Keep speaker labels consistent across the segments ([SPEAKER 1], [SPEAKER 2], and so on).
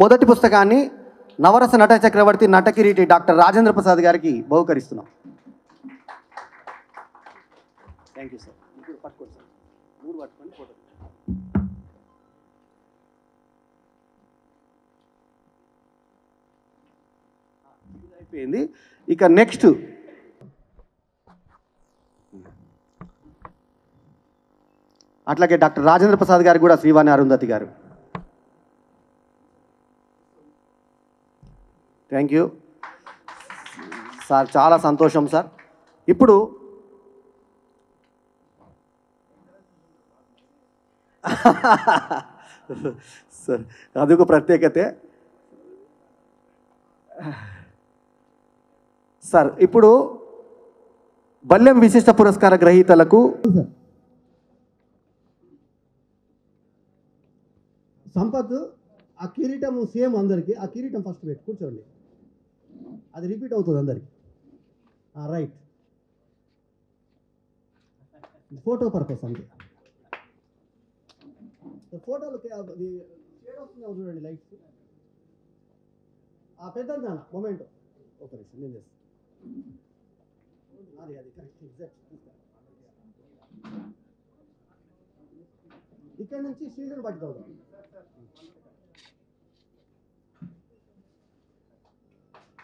[SPEAKER 1] మొదటి పుస్తకాన్ని నవరస నట చక్రవర్తి నటకిరీటి డాక్టర్ రాజేంద్ర ప్రసాద్ గారికి బహుకరిస్తున్నాం. Thank you sir. ఇప్పుడు పట్టుకోండి సార్, మూడు పట్టుకొని ఫోటో అయిపోయింది. ఇక నెక్స్ట్ అట్లాగే డాక్టర్ రాజేంద్ర ప్రసాద్ గారు కూడా శ్రీవాణి అరుంధతి గారు. థ్యాంక్ యూ సార్, చాలా సంతోషం సార్. ఇప్పుడు సార్ అదొక ప్రత్యేకతే సార్. ఇప్పుడు బల్లెం విశిష్ట పురస్కార గ్రహీతలకు
[SPEAKER 2] సంపత్ ఆ కిరీటం సేమ్ అందరికి. ఆ కిరీటం ఫస్ట్ పెట్టి కూర్చోండి, అది రిపీట్ అవుతుంది అందరికి. రైట్, ఫోటో పర్పస్ అంతే. ఫోటోలు షేడ్ వస్తున్నావు చూడండి, లైట్స్. పెద్దది నాన్న మొమెంట్ ఒక నిమిషం నేను చేస్తాను. అది కరెక్ట్ ఎగ్జాక్ట్. ఇక్కడ నుంచి షీల్డ్ని బట్టి చదువుదాం.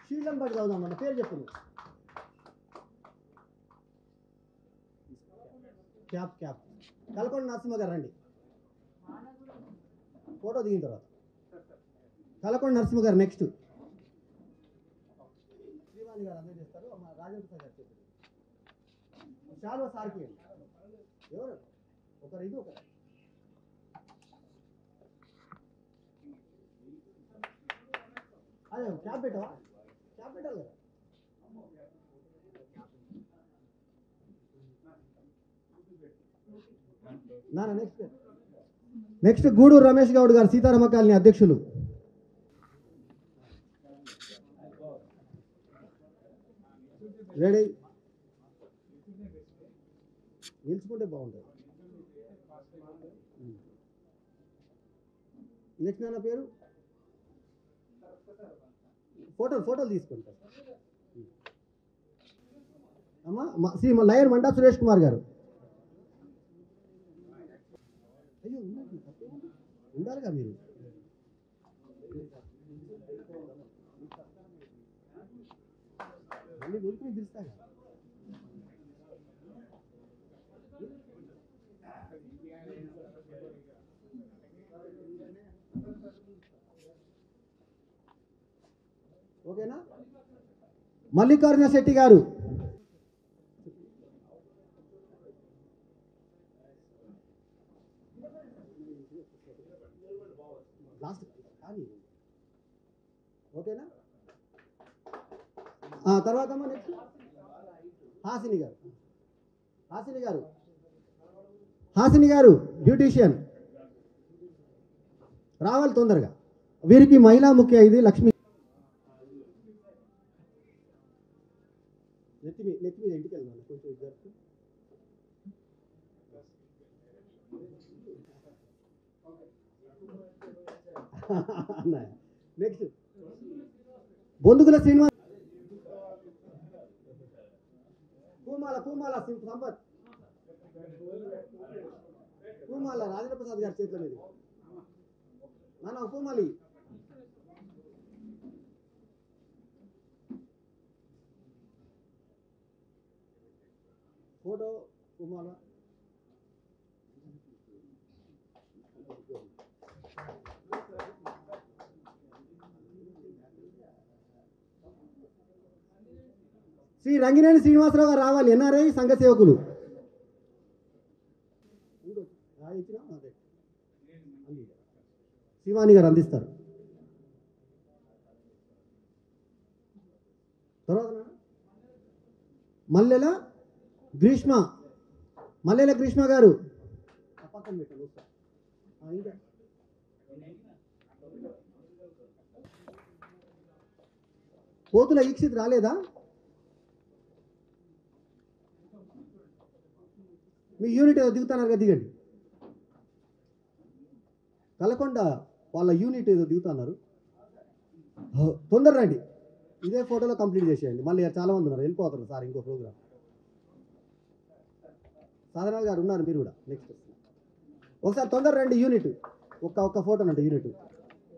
[SPEAKER 2] షీల్డ్ని బట్టి చదువుదాం అన్న పేరు చెప్పింది. క్యాప్ క్యాప్ కలకొండ నరసింహ గారు రండి, ఫోటో దిగిన తర్వాత. కలకొండ నరసింహ గారు నెక్స్ట్. శ్రీవాణి గారు అందరూ చేస్తారు. మా రాజేంద్ర గారు చెప్పారు. చాలా సార్కి ఎవరు ఒకరు ఇది ఒకరు. అదే క్యాప్ పెట్టవా? క్యాప్ పెట్టాలి కదా. నెక్స్ట్ గూడూరు రమేష్ గౌడ్ గారు, సీతారామ కాలనీ అధ్యక్షులు. రెడీ, నిలుచుకుంటే బాగుంటుంది. నెక్స్ట్ నాన్న పేరు ఫోటోలు తీసుకుంటారు. అమ్మా శ్రీ లయన్ మండా సురేష్ కుమార్ గారు. అయ్యో ఉండాలిగా మీరు. మళ్ళీ గురికి పిలుస్తాగా. ఓకేనా? మల్లికార్జున శెట్టి గారు. ఓకేనా? తర్వాత నెక్స్ట్ హాసిని గారు బ్యూటీషియన్ రావాలి తొందరగా. వీరికి మహిళా ముఖ్య ఇది లక్ష్మి. నెత్తి మీద ఇంటికి వెళ్దాం కొంచెం ఇద్దరు. నెక్స్ట్ బొందుగుల శ్రీనివాస్. పూమాల సంపత్. పూమాల రాజేంద్ర ప్రసాద్ గారి చేతిలో మీద నాన్న పూమాలి. ఫోటో పూమాల. శ్రీ రంగినేని శ్రీనివాసరావు గారు రావాలి, ఎన్ఆర్ఐ సంఘ సేవకులు. శ్రీవాణి గారు అందిస్తారు. తర్వాత మల్లెల గ్రీష్మ గారు. పక్కన పెట్టండి. ఇంకా పోతుల ఈక్షిత్ రాలేదా? మీ యూనిట్ దిగుతున్నారు కదా, దిగండి. కలకొండ వాళ్ళ యూనిట్ ఏదో దిగుతున్నారు. తొందర రండి, ఇదే ఫోటోలో కంప్లీట్ చేసేయండి. మళ్ళీ చాలామంది ఉన్నారు, వెళ్ళిపోతారు సార్ ఇంకో ప్రోగ్రామ్. సాధనాలు గారు ఉన్నారు, మీరు కూడా నెక్స్ట్ ఒకసారి తొందర రండి. యూనిట్ ఒక్క ఫోటో అంటే యూనిట్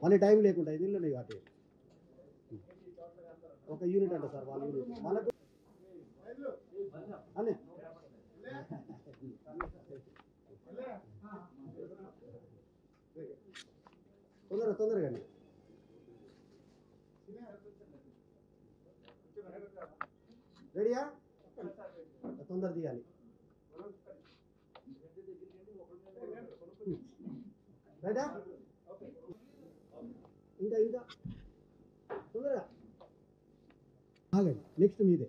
[SPEAKER 2] మళ్ళీ టైం లేకుండా దీనిలోనే కాబట్టి ఒక యూనిట్ అంట సార్ వాళ్ళ యూనిట్ మనకు అనే తొందరగా అండి. రెడీయా? తొందర తీయాలి. రైటా? ఇంకా తొందరగా ఆగండి. నెక్స్ట్ మీదే.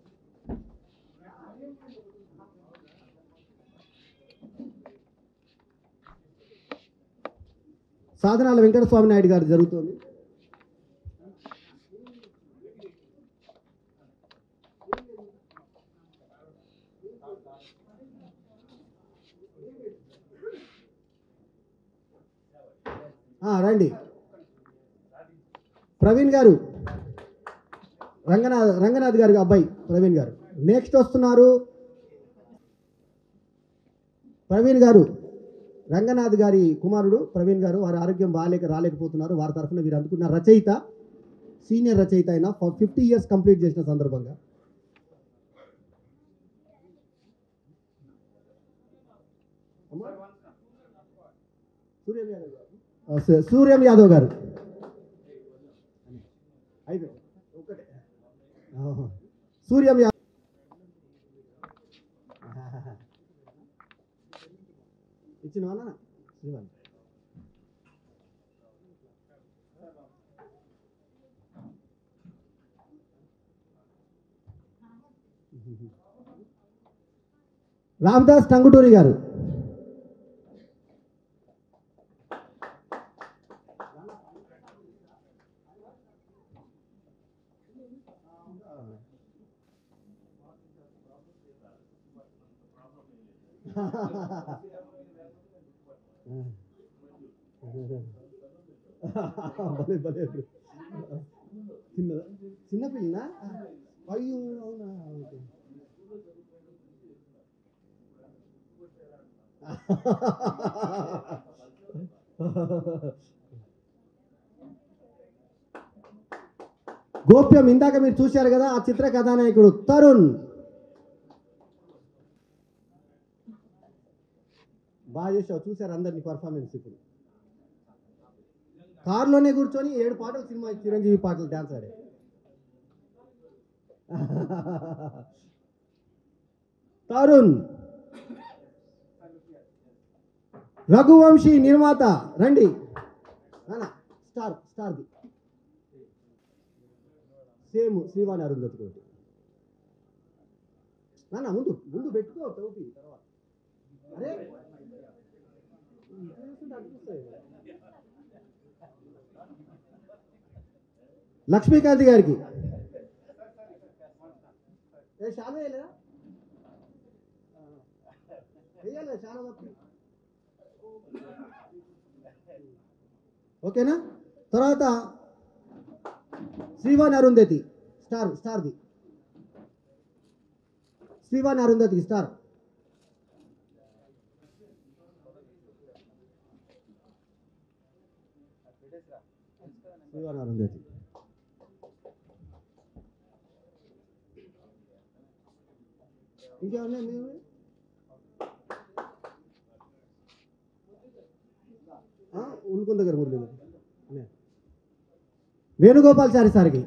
[SPEAKER 2] సాధనాల వెంకటస్వామి నాయుడు గారు జరుగుతోంది. రండి ప్రవీణ్ గారు, రంగనాథ్ గారి అబ్బాయి ప్రవీణ్ గారు నెక్స్ట్ వస్తున్నారు. ప్రవీణ్ గారు రంగనాథ్ గారి కుమారుడు ప్రవీణ్ గారు, వారి ఆరోగ్యం రాలేకపోతున్నారు. వారి తరఫున మీరు అందుకున్న రచయిత, సీనియర్ రచయిత అయిన 50 years కంప్లీట్ చేసిన సందర్భంగా సూర్యం యాదవ్ గారు అయిపోయింది. ఒకటే సూర్యం యాదవ్ ఇచ్చిన వాళ్ళ రామదాస్ టంగుటూరి గారు, చిన్నపిల్లనా? అయ్యో అవునా? గోప్యం ఇందాక మీరు చూశారు కదా, ఆ చిత్ర కథానాయకుడు తరుణ్ బాగా చేసావు. చూశారు అందరినీ పర్ఫార్మెన్స్. ఇప్పుడు కారులోనే కూర్చొని 7 పాటలు సినిమా చిరంజీవి పాటలు డాన్స్ ఆడే. తరుణ్. రఘువంశీ నిర్మాత రండి. స్టార్ది సేమ్ శ్రీవాణి అరుంధతి తోటి. నాన్న ముందు పెట్టుకో టోపీ తర్వాత. అరే లక్ష్మీకాంత్ గారికి చాలా వేయలేదా? వేయాలి చాలా వరకు. ఓకేనా? తర్వాత శ్రీవాణి అరుంధతి స్టార్ది. శ్రీవాణి అరుంధతి స్టార్. శ్రీవాణి అరుంధతి. ఇంకేమన్నా మేము ఉల్కుంద గారు మురళి గారు, వేణుగోపాల్చారి సార్కి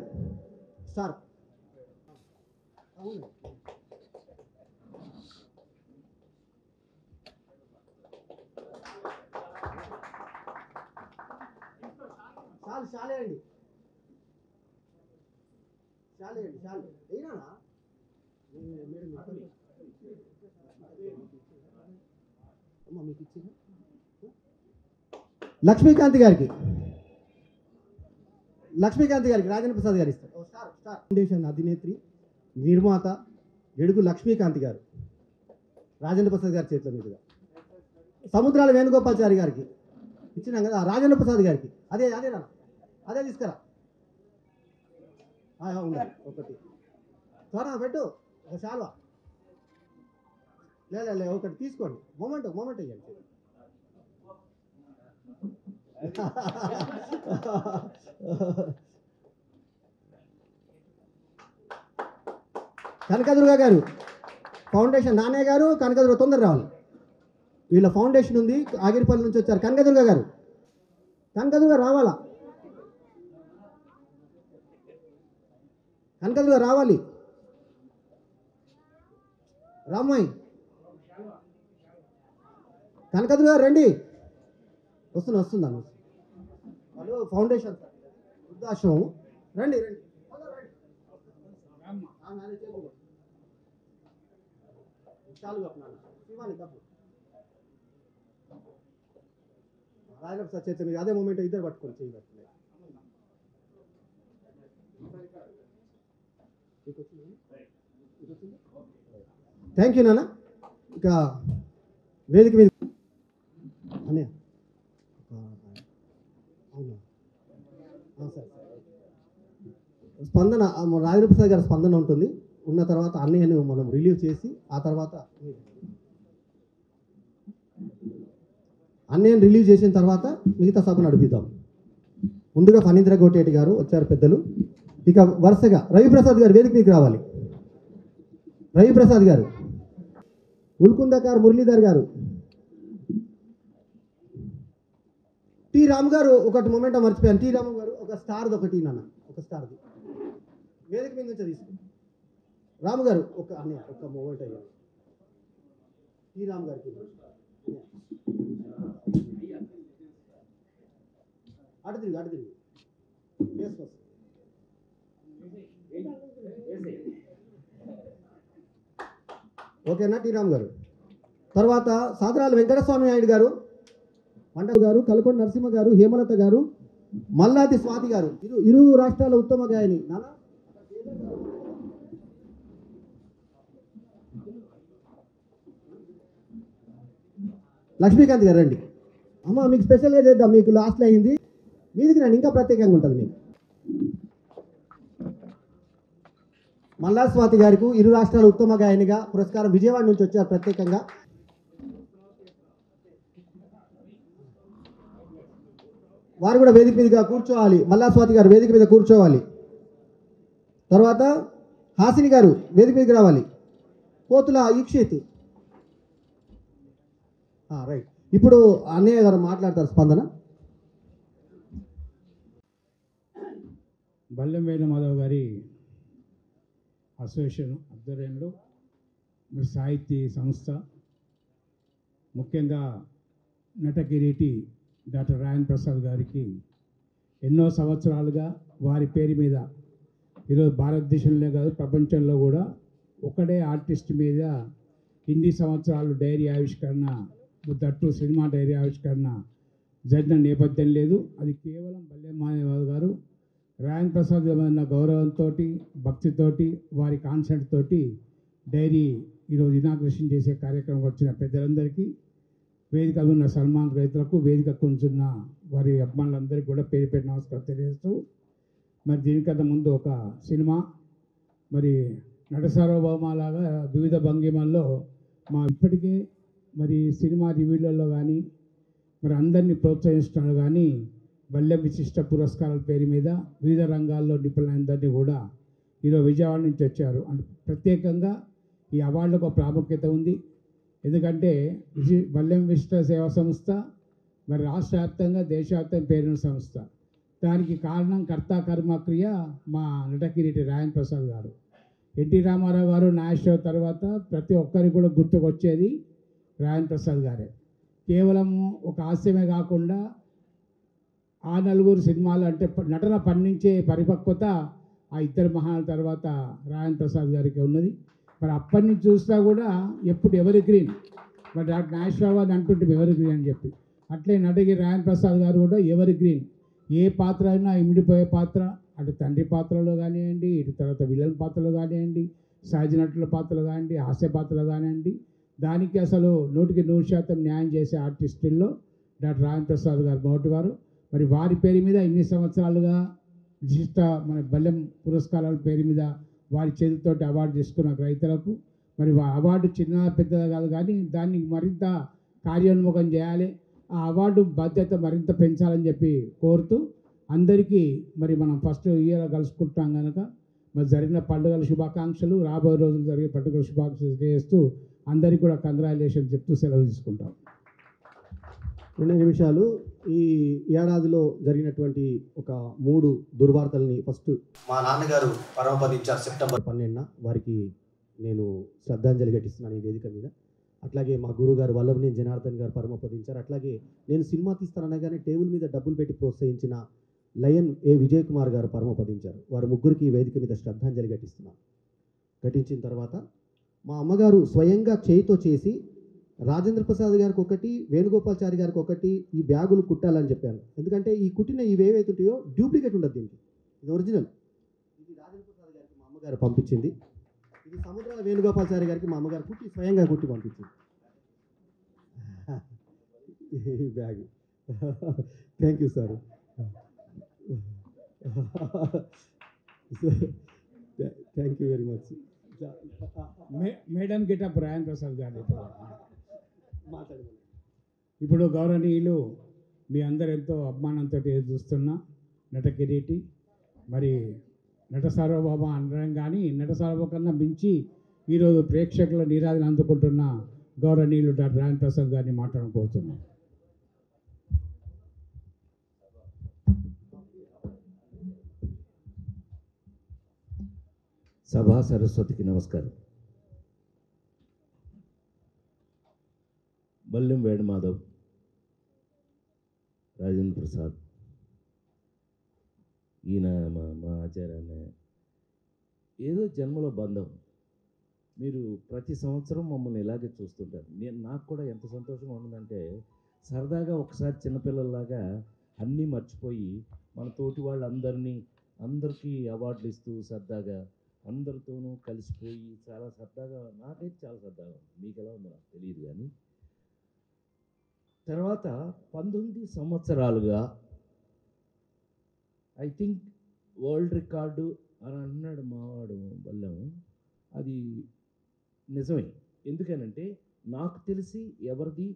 [SPEAKER 2] స్టార్. చాలేయండి అయినా మీకు ఇచ్చిన లక్ష్మీకాంత్ గారికి రాజేంద్ర ప్రసాద్ గారు ఇస్తారు. ఫౌండేషన్ అధినేత్రి నిర్మాత ఎడుగు లక్ష్మీకాంత్ గారు రాజేంద్ర ప్రసాద్ గారి చేతుల మీదుగా. సముద్రాల వేణుగోపాల్చారి గారికి ఇచ్చినాం కదా రాజేంద్ర ప్రసాద్ గారికి. అదే అదే రా, అదే తీసుకురా. ఉండాలి ఒకటి త్వరగా పెట్టు, ఒక శాల్వా. లే ఒకటి తీసుకోండి. మూమెంట్ ఇవ్వండి. కనకదుర్గ గారు ఫౌండేషన్, నాన్నయ్య గారు కనకదుర్గ తొందర రావాలి. వీళ్ళ ఫౌండేషన్ ఉంది, ఆగిరిపల్లి నుంచి వచ్చారు. కనకదుర్గ గారు, కనకదుర్గ రావాలా? కనకదుర్గ రావాలి. రామ్మాయి కనకదుర్గ రండి. వస్తుందా వాళ్ళు ఫౌండేషన్ వృద్ధాశ్రమం. రండి రాజప్రసాద్ చేస్తే మీరు అదే మూమెంట్ ఇద్దరు పట్టుకొని చేయబట్టి. థ్యాంక్ యూ నాన్న. ఇక వేదిక మీద అన్నయ్య అవునా సరే స్పందన, రాజేంద్ర ప్రసాద్ గారి స్పందన ఉంటుంది. ఉన్న తర్వాత అన్నయ్యను మనం రిలీవ్ చేసి ఆ తర్వాత అన్నయ్యను రిలీవ్ చేసిన తర్వాత మిగతా సభ నడిపిద్దాం. ముందుగా ఫణీంద్ర గోటేటి గారు వచ్చారు పెద్దలు. ఇక వరుసగా రవిప్రసాద్ గారు వేదిక మీదకి రావాలి. రవిప్రసాద్ గారు, ఉల్కుందకార్ మురళీధర్ గారు, టి రాము గారు. ఒకటి మొమెంట్ మర్చిపోయాను. టి రాము గారు ఒక స్టార్ది ఒకటి నాన్న, ఒక స్టార్ది వేదిక మీద నుంచి తీసుకు. రాము గారు ఒక అన్నయ్య ఒక మూమెంట్ అయ్యారు. టి రాము గారికి అటు తిరిగి ఓకేనా టి రాము గారు. తర్వాత సాదరాల వెంకటస్వామి నాయుడు గారు, మండల గారు, కలకొండ నరసింహ గారు, హేమలత గారు, మల్లాది స్వాతి గారు, ఇరు రాష్ట్రాల ఉత్తమ గాయని నాన్న. లక్ష్మీకాంత్ గారు రండి. అమ్మ మీకు స్పెషల్గా చేద్దాం, మీకు లాస్ట్లో అయింది, మీదికి రండి, ఇంకా ప్రత్యేకంగా ఉంటుంది మీకు. మల్లా స్వాతి గారికి ఇరు రాష్ట్రాల ఉత్తమ గాయనిగా పురస్కారం విజయవాడ నుంచి వచ్చారు ప్రత్యేకంగా. వారు కూడా వేదిక మీదగా కూర్చోవాలి. మల్లా స్వాతి గారు వేదిక మీద కూర్చోవాలి. తర్వాత హాసిని గారు వేదిక మీదకి రావాలి. పోతుల ఈక్షిత్ రైట్. ఇప్పుడు అన్నయ్య గారు మాట్లాడతారు. స్పందన.
[SPEAKER 3] బల్లెం వేణు మాధవ్ గారి అసోసియేషన్ ఆధ్వర్యంలో సాహితీ సంస్థ, ముఖ్యంగా నటకిరీటి డాక్టర్ రాజేంద్ర ప్రసాద్ గారికి ఎన్నో సంవత్సరాలుగా వారి పేరు మీద ఈరోజు భారతదేశంలో కాదు ప్రపంచంలో కూడా ఒకడే ఆర్టిస్ట్ మీద ఇన్ని సంవత్సరాలు డైరీ ఆవిష్కరణ, దట్టు సినిమా డైరీ ఆవిష్కరణ జరిగిన నేపథ్యం లేదు. అది కేవలం బల్లెం మాధవ్ గారు రాజేంద్ర ప్రసాద్ అన్న గౌరవంతో, భక్తితోటి, వారి కాన్సెప్ట్ తోటి డైరీ ఈరోజు ఇనాగ్రేషన్ చేసే కార్యక్రమం వచ్చిన పెద్దలందరికీ, వేదిక ఉన్న సన్మాన రైతులకు, వేదిక కొంచున్న వారి అభిమానులందరికీ కూడా పేరు పేరు నమస్కారం తెలియజేస్తూ, మరి దీనికన్నా ముందు ఒక సినిమా మరి నట సార్వభౌమలాగా వివిధ భంగిమల్లో మా ఇప్పటికే మరి సినిమా రివ్యూలలో కానీ మరి అందరినీ ప్రోత్సహిస్తున్నారు. కానీ బల్లెం విశిష్ట పురస్కారాల పేరు మీద వివిధ రంగాల్లో నిపుణులందరినీ కూడా ఈరోజు విజయవాడ నుంచి వచ్చారు. అంటే ప్రత్యేకంగా ఈ అవార్డులకు ఒక ప్రాముఖ్యత ఉంది. ఎందుకంటే బల్లెం విశిష్ట సేవా సంస్థ మరి రాష్ట్ర వ్యాప్తంగా దేశవ్యాప్తంగా పేరున్న సంస్థ. దానికి కారణం కర్త కర్మ క్రియ మా నటకిరీటి రాజేంద్ర ప్రసాద్ గారు. ఎన్టీ రామారావు గారు నాగేశ్వరరావు తర్వాత ప్రతి ఒక్కరికి కూడా గుర్తుకొచ్చేది రాజేంద్ర ప్రసాద్ గారే. కేవలము ఒక హాస్యమే కాకుండా ఆ నలుగురు సినిమాలు అంటే నటన పండించే పరిపక్వత ఆ ఇద్దరు మహాల తర్వాత రాజేంద్ర ప్రసాద్ గారికి ఉన్నది. మరి అప్పటి నుంచి చూసినా కూడా ఎప్పుడు ఎవరి గ్రీన్, మరి డాక్టర్ నాగేశ్వరరావు గారిని అంటుంటే ఎవరి గ్రీన్ అని చెప్పి, అట్లే నటకి రాజేంద్ర ప్రసాద్ గారు కూడా ఎవరి గ్రీన్. ఏ పాత్ర అయినా ఇమిడిపోయే పాత్ర, అటు తండ్రి పాత్రలో కానివ్వండి, ఇటు తర్వాత విలన్ పాత్రలో కానివ్వండి, సహజ నటుల పాత్రలు కానివ్వండి, హాస్య పాత్రలు కానివ్వండి, దానికి అసలు 100% న్యాయం చేసే ఆర్టిస్టుల్లో డాక్టర్ రాజేంద్ర ప్రసాద్ గారు మొదటివారు. మరి వారి పేరు మీద ఇన్ని సంవత్సరాలుగా విశిష్ట మన బల్లెం పురస్కారాల పేరు మీద వారి చేతితోటి అవార్డు తీసుకున్న రైతులకు మరి అవార్డు చిన్న పెద్దగా కాదు, కానీ దాన్ని మరింత కార్యోన్ముఖం చేయాలి, ఆ అవార్డు బాధ్యత మరింత పెంచాలని చెప్పి కోరుతూ అందరికీ మరి మనం ఫస్ట్ ఇయర్ కలుసుకుంటాం కనుక మరి జరిగిన పండుగల శుభాకాంక్షలు, రాబోయే రోజులు జరిగే పండుగల శుభాకాంక్షలు చేస్తూ అందరికీ కూడా కంగ్రాచులేషన్ చెప్తూ సెలవు తీసుకుంటాం.
[SPEAKER 2] 2 నిమిషాలు. ఈ ఏడాదిలో జరిగినటువంటి ఒక 3 దుర్వార్తల్ని ఫస్ట్
[SPEAKER 1] మా నాన్నగారు పరమపదించారు సెప్టెంబర్
[SPEAKER 2] 12న వారికి నేను శ్రద్ధాంజలి ఘటిస్తున్నాను ఈ వేదిక మీద. అట్లాగే మా గురుగారు వల్లభనేని జనార్దన్ గారు పరమపదించారు. అట్లాగే నేను సినిమా తీస్తాననగానే టేబుల్ మీద డబ్బులు పెట్టి ప్రోత్సహించిన లయన్ ఏ విజయ్ కుమార్ గారు పరమపదించారు. వారు ముగ్గురికి ఈ వేదిక మీద శ్రద్ధాంజలి ఘటిస్తున్నాను. ఘటించిన తర్వాత మా అమ్మగారు స్వయంగా చేయితో చేసి రాజేంద్ర ప్రసాద్ గారికి ఒకటి, వేణుగోపాల్చారి గారికి ఒకటి ఈ బ్యాగులు కుట్టాలని చెప్పాను. ఎందుకంటే ఈ కుట్టిన ఇవి ఏవైతుంటాయో డూప్లికేట్ ఉండదు, దీనికి ఇది ఒరిజినల్. ఇది రాజేంద్ర ప్రసాద్ గారికి మా అమ్మగారు పంపించింది. ఇది సముద్రాల వేణుగోపాల్చారి గారికి మా అమ్మగారు కుట్టి స్వయంగా కుట్టి పంపించింది ఈ bag. Thank you sir. Thank you very much.
[SPEAKER 3] Madam getup Rajendra Prasad గారు.
[SPEAKER 2] మాట్లాడమని
[SPEAKER 3] ఇప్పుడు గౌరవనీయులు మీ అందరు ఎంతో అభిమానంతో చూస్తున్న నట కిరీటి, మరి నట సార్వభౌమ అనడం కానీ నట సార్వభౌమ కన్నా మించి ఈరోజు ప్రేక్షకుల నీరాజన అందుకుంటున్న గౌరవనీయులు డాక్టర్ రాజేంద్ర ప్రసాద్ గారిని మాట్లాడుకోతున్నాం.
[SPEAKER 4] సభా సరస్వతికి నమస్కారం. బల్లెం వేణుమాధవ్, రాజేంద్ర ప్రసాద్, ఈయన మా ఆచార్య, ఏదో జన్మలో బంధం. మీరు ప్రతి సంవత్సరం మమ్మల్ని ఇలాగే చూస్తుంటారు. నాకు కూడా ఎంత సంతోషంగా ఉంటుందంటే, సరదాగా ఒకసారి చిన్నపిల్లల్లాగా అన్నీ మర్చిపోయి మన తోటి అందరికీ అవార్డులు ఇస్తూ సరదాగా అందరితోనూ కలిసిపోయి చాలా సరదాగా, నాకైతే చాలా సరదాగా ఉంది. మీకు ఎలా ఉందో నాకు తెలియదు. కానీ తర్వాత 19 సంవత్సరాలుగా ఐ థింక్ వరల్డ్ రికార్డు అని అన్నాడు మావాడు బల్లెం. అది నిజమే. ఎందుకనంటే నాకు తెలిసి ఎవరిది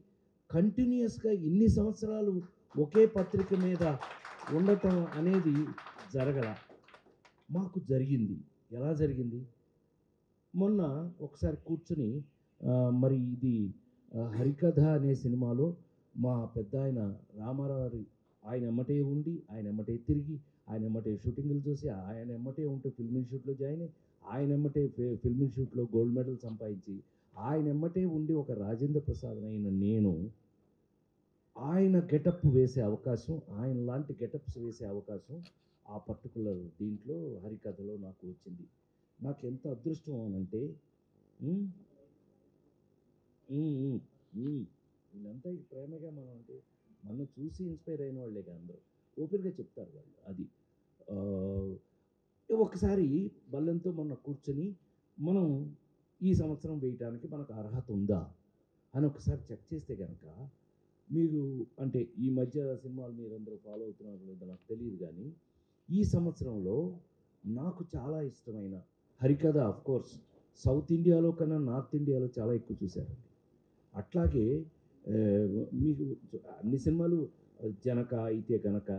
[SPEAKER 4] కంటిన్యూస్గా ఇన్ని సంవత్సరాలు ఒకే పత్రిక మీద ఉండటం అనేది జరగల. మాకు జరిగింది. ఎలా జరిగింది? మొన్న ఒకసారి కూర్చుని మరి ఇది హరికథ అనే సినిమాలో మా పెద్ద ఆయన రామారావు ఆయన ఎమ్మటే ఉండి, ఆయన ఎమ్మటే తిరిగి, ఆయన ఎమ్మటే షూటింగ్లు చూసి, ఆయన ఎమ్మటే ఉంటే ఫిల్మ్ ఇన్స్టిట్యూట్లో జాయిన్ అయ్యి, ఆయన ఎమ్మటే ఫిల్మ్ ఇన్స్టిట్యూట్లో గోల్డ్ మెడల్ సంపాదించి, ఆయన ఎమ్మటే ఉండి ఒక రాజేంద్ర ప్రసాద్ అయిన నేను ఆయన గెటప్ వేసే అవకాశం, ఆయన లాంటి గెటప్స్ వేసే అవకాశం ఆ పర్టికులర్ దీంట్లో హరికథలో నాకు వచ్చింది. నాకు ఎంత అదృష్టం అనంటే, వీళ్ళంతా ప్రేమగా మనం అంటే మనం చూసి ఇన్స్పైర్ అయిన వాళ్ళేగా అందరూ ఓపెన్గా చెప్తారు వాళ్ళు. అది ఒకసారి బల్లెంతో మొన్న కూర్చొని మనం ఈ సంవత్సరం వేయటానికి మనకు అర్హత ఉందా అని ఒకసారి చెక్ చేస్తే కనుక, మీరు అంటే ఈ మధ్య సినిమాలు మీరందరూ ఫాలో అవుతున్నారు లేదో నాకు తెలియదు, కానీ ఈ సంవత్సరంలో నాకు చాలా ఇష్టమైన హరికథ అఫ్కోర్స్ సౌత్ ఇండియాలో కన్నా నార్త్ ఇండియాలో చాలా ఎక్కువ చూశారండి. అట్లాగే మీకు అన్ని సినిమాలు జనక అయితే కనుక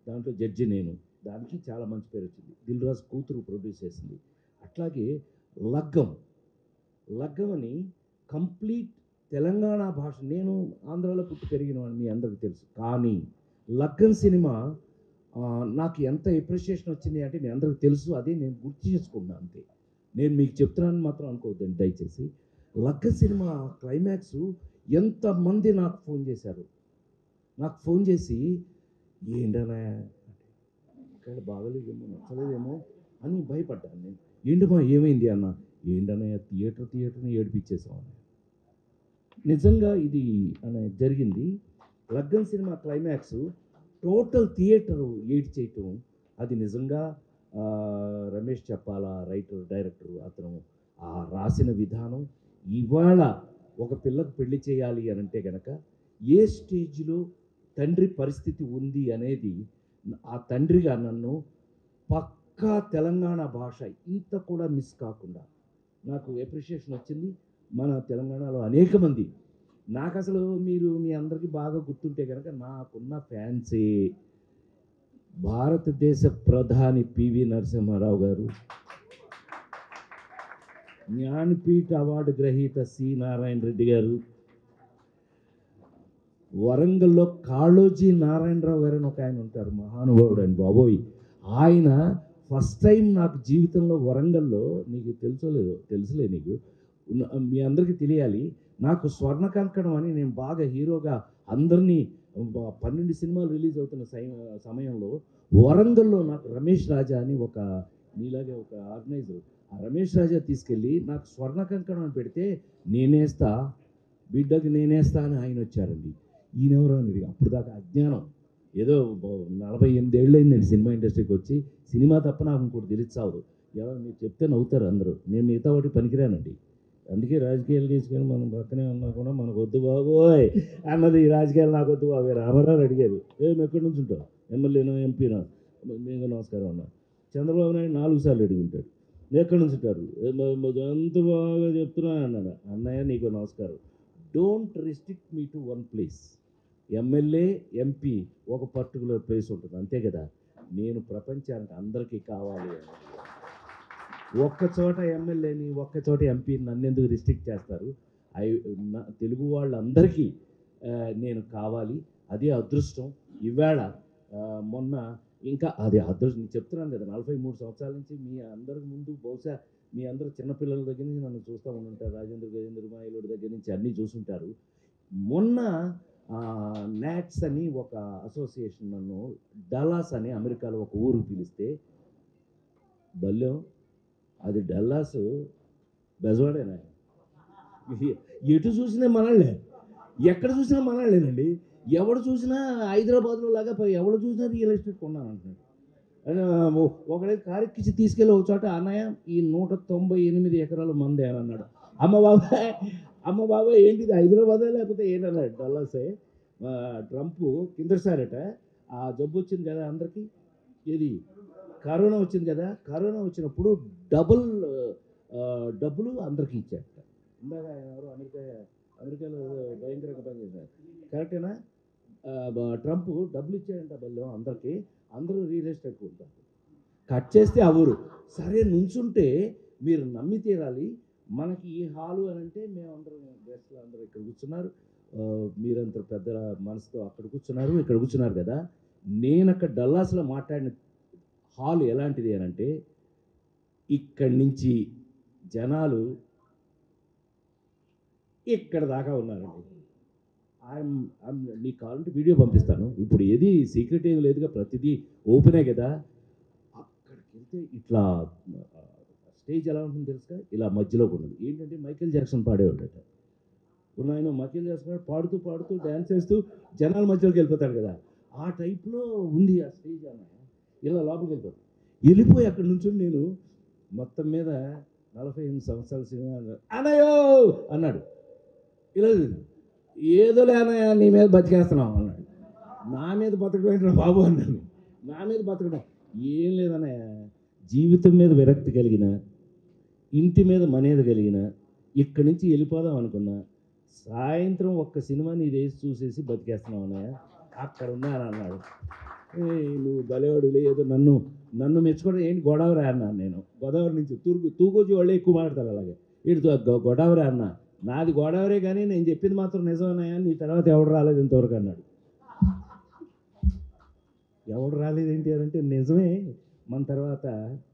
[SPEAKER 4] దాంట్లో జడ్జి నేను, దానికి చాలా మంచి పేరు వచ్చింది. దిల్ రాజు కూతురు ప్రొడ్యూస్ చేసింది. అట్లాగే లగ్గం అని కంప్లీట్ తెలంగాణ భాష. నేను ఆంధ్రాలో పుట్టి పెరిగిన వాడిని, మీ అందరికీ తెలుసు. కానీ లగ్గం సినిమా నాకు ఎంత ఎప్రిషియేషన్ వచ్చింది అంటే మీ అందరికీ తెలుసు. అదే నేను గుర్తు చేసుకున్నాను అంతే. నేను మీకు చెప్తున్నాను మాత్రం అనుకోవద్దండి దయచేసి. లగ్గం సినిమా క్లైమాక్స్ ఎంతమంది నాకు ఫోన్ చేశారు. నాకు ఫోన్ చేసి ఏంటన్నా ఇక్కడ బాగలేదేమో నచ్చలేదేమో అని భయపడ్డాను నేను. ఏంటమ్మా ఏమైంది అన్న, ఏంటన్నయ్య థియేటర్ని ఏడిపించేసాం అన్న. నిజంగా ఇది జరిగింది. లగ్గం సినిమా క్లైమాక్స్ టోటల్ థియేటరు ఏడ్ చేయటం, అది నిజంగా రమేష్ చెప్పాలా రైటర్ డైరెక్టర్, అతను ఆ రాసిన విధానం. ఇవాళ ఒక పిల్లకు పెళ్లి చేయాలి అని అంటే కనుక ఏ స్టేజ్లో తండ్రి పరిస్థితి ఉంది అనేది ఆ తండ్రిగా నన్ను పక్కా తెలంగాణ భాష ఇంత కూడా మిస్ కాకుండా నాకు అప్రిషియేషన్ వచ్చింది. మన తెలంగాణలో అనేక మంది నాకు అసలు మీరు మీ అందరికీ బాగా గుర్తుంటే కనుక నాకున్న ఫ్యాన్సే భారతదేశ ప్రధాని పివి నరసింహారావు గారు, జ్ఞానపీఠ అవార్డు గ్రహీత సి నారాయణ రెడ్డి గారు, వరంగల్లో కాళోజీ నారాయణరావు గారు అని ఒక ఆయన ఉంటారు, మహానుభావుడు అని బాబోయ్. ఆయన ఫస్ట్ టైం నాకు జీవితంలో వరంగల్లో, నీకు తెలుసులే నీకు, మీ అందరికీ తెలియాలి, నాకు స్వర్ణ కంకణం అని నేను బాగా హీరోగా అందరినీ 12 సినిమాలు రిలీజ్ అవుతున్న సమయంలో వరంగల్లో నాకు రమేష్ రాజా అని ఒక నీలాగే ఒక ఆర్గనైజర్, ఆ రమేష్ రాజా తీసుకెళ్ళి నాకు స్వర్ణ కంకణం అని పెడితే నేనేస్తా బిడ్డకి నేనేస్తా అని ఆయన వచ్చారండి. ఈయనెవరో అని అప్పుడు దాకా అజ్ఞానం, ఏదో 48 ఏళ్ళు అయిందండి సినిమా ఇండస్ట్రీకి వచ్చి. సినిమా తప్ప నాకు ఇంకోటి తెలిసావు, ఎవరు మీరు చెప్తే నవ్వుతారు అందరూ, నేను మిగతా వాటి పనికిరానండి. అందుకే రాజకీయాలు తీసుకొని మనం పక్కనే ఉన్నా కూడా మనకు వద్దు బాబోయ్ అన్నది, ఈ రాజకీయాలు నాకు వద్దు బాబు. రామారావు అడిగారు, ఎక్కడి నుంచి ఉంటావు, ఎమ్మెల్యేనో ఎంపీనో, మీకు నమస్కారం అన్నా. చంద్రబాబు నాయుడు 4 సార్లు అడుగుంటాడు, ఎక్కడి నుంచి ఉంటారు, ఎంత బాగా చెప్తున్నా అన్నాను. అన్నయ్య నీకు నమస్కారం, don't restrict me to one place. MLA MP ఒక పర్టికులర్ ప్లేస్ ఉంటుంది అంతే కదా, నేను ప్రపంచానికి అందరికీ కావాలి అని. ఒక్కచోట ఎమ్మెల్యేని ఒక్కచోట ఎంపీని నన్ను ఎందుకు రిస్ట్రిక్ట్ చేస్తారు? తెలుగు వాళ్ళందరికీ నేను కావాలి, అదే అదృష్టం. ఈవేళ మొన్న ఇంకా అదే అదృష్టం చెప్తున్నాను కదా, 43 సంవత్సరాల నుంచి మీ అందరికి ముందు బహుశా మీ అందరూ చిన్నపిల్లల దగ్గర నుంచి నన్ను చూస్తూ ఉంటుంటారు, గజేంద్ర మాయలోడి దగ్గర నుంచి అన్నీ చూసుంటారు. మొన్న నాట్స్ అని ఒక అసోసియేషన్ నన్ను డల్లాస్ అని అమెరికాలో ఒక ఊరికి పిలిస్తే, బల్యం అది డల్లాస్ బెజవాడేనా, ఎటు చూసినా మనళ్ళే, ఎక్కడ చూసినా మనళ్ళేనండి. ఎవడు చూసినా హైదరాబాద్లో లాగా ఎవడు చూసినా రియల్ ఎస్టేట్ కొన్నాను అంటున్నాడు. ఒకడే కారెక్కించి తీసుకెళ్ళి ఒక చోట, అన్నయ్య ఈ 198 ఎకరాలు మందే అని అన్నాడు. అమ్మ బాబాయ్ ఏంటిది హైదరాబాదే లేకపోతే ఏంటన్నాడు. డల్లాసే. ట్రంప్ కిందసారట ఆ జబ్బు వచ్చింది కదా అందరికీ, ఏది కరోనా వచ్చింది కదా, కరోనా వచ్చినప్పుడు డబ్బులు అందరికీ ఇచ్చారట. ఇందాక ఎవరు అమెరికాలో భయంకరంగా పనిచేశారు, కరెక్టేనా? ట్రంప్ డబ్బులు ఇచ్చాడంట బల్లం అందరికీ, అందరూ రియల్ ఎస్టేట్ ఉంటారు. కట్ చేస్తే ఆ ఊరు సరే నుంచుంటే మీరు నమ్మి తీరాలి. మనకి ఈ హాలు అని అంటే మేమందరం గెస్ట్లు అందరూ ఇక్కడ కూర్చున్నారు, మీరంతా పెద్ద మనసుతో అక్కడ కూర్చున్నారు, ఇక్కడ కూర్చున్నారు కదా. నేను అక్కడ డల్లాస్లో మాట్లాడిన హాల్ ఎలాంటిది అని అంటే, ఇక్కడి నుంచి జనాలు ఇక్కడ దాకా ఉన్నారండి. నీకు కావాలంటే వీడియో పంపిస్తాను. ఇప్పుడు ఏది సీక్రెట్ ఏం లేదుగా, ప్రతిదీ ఓపెనే కదా. అక్కడికి వెళ్తే ఇట్లా స్టేజ్ ఎలా ఉంటుందో తెలుసుగా, ఇలా మధ్యలో ఉన్నది ఏంటంటే మైకేల్ జాక్సన్ పాడేవాడట. ఆయన మైకేల్ జాక్సన్ పాడుతూ డ్యాన్స్ చేస్తూ జనాల మధ్యలోకి వెళ్ళిపోతాడు కదా, ఆ టైప్లో ఉంది ఆ స్టేజ్. అన్న ఇలా లోపలికి వెళ్ళిపోయి అక్కడి నుంచి నేను మొత్తం మీద 48 సంవత్సరాల సినిమా అన్నయ్యో అన్నాడు. ఇలా ఏదోలే అన్నయ్య నీ మీద బతికేస్తున్నాం అన్నాడు. నా మీద బతకడం బాబు అన్నాను. నా మీద బతకడం ఏం లేదన్నయ్య, జీవితం మీద విరక్తి కలిగిన, ఇంటి మీద మనేది కలిగిన, ఇక్కడి నుంచి వెళ్ళిపోదాం అనుకున్నా, సాయంత్రం ఒక్క సినిమా నీది వేసి చూసేసి బతికేస్తున్నావు అన్నయ్య, అక్కడ ఉన్నాను అన్నాడు. నువ్వు బలేవాడు లేదు, నన్ను మెచ్చుకోవడం ఏంటి గోదావరి అన్నాను. నేను గోదావరి నుంచి తూకొచ్చి వాళ్ళే ఎక్కువ మాట్లాడతారు, అలాగే ఇటు గోదావరి అన్నా, నాది గోదావరే కానీ నేను చెప్పింది మాత్రం నిజమన్నాయా, నీ తర్వాత ఎవడు రాలేదు ఇంతవరకు అన్నాడు. ఎవడు రాలేదేంటి అని అంటే నిజమే. మన తర్వాత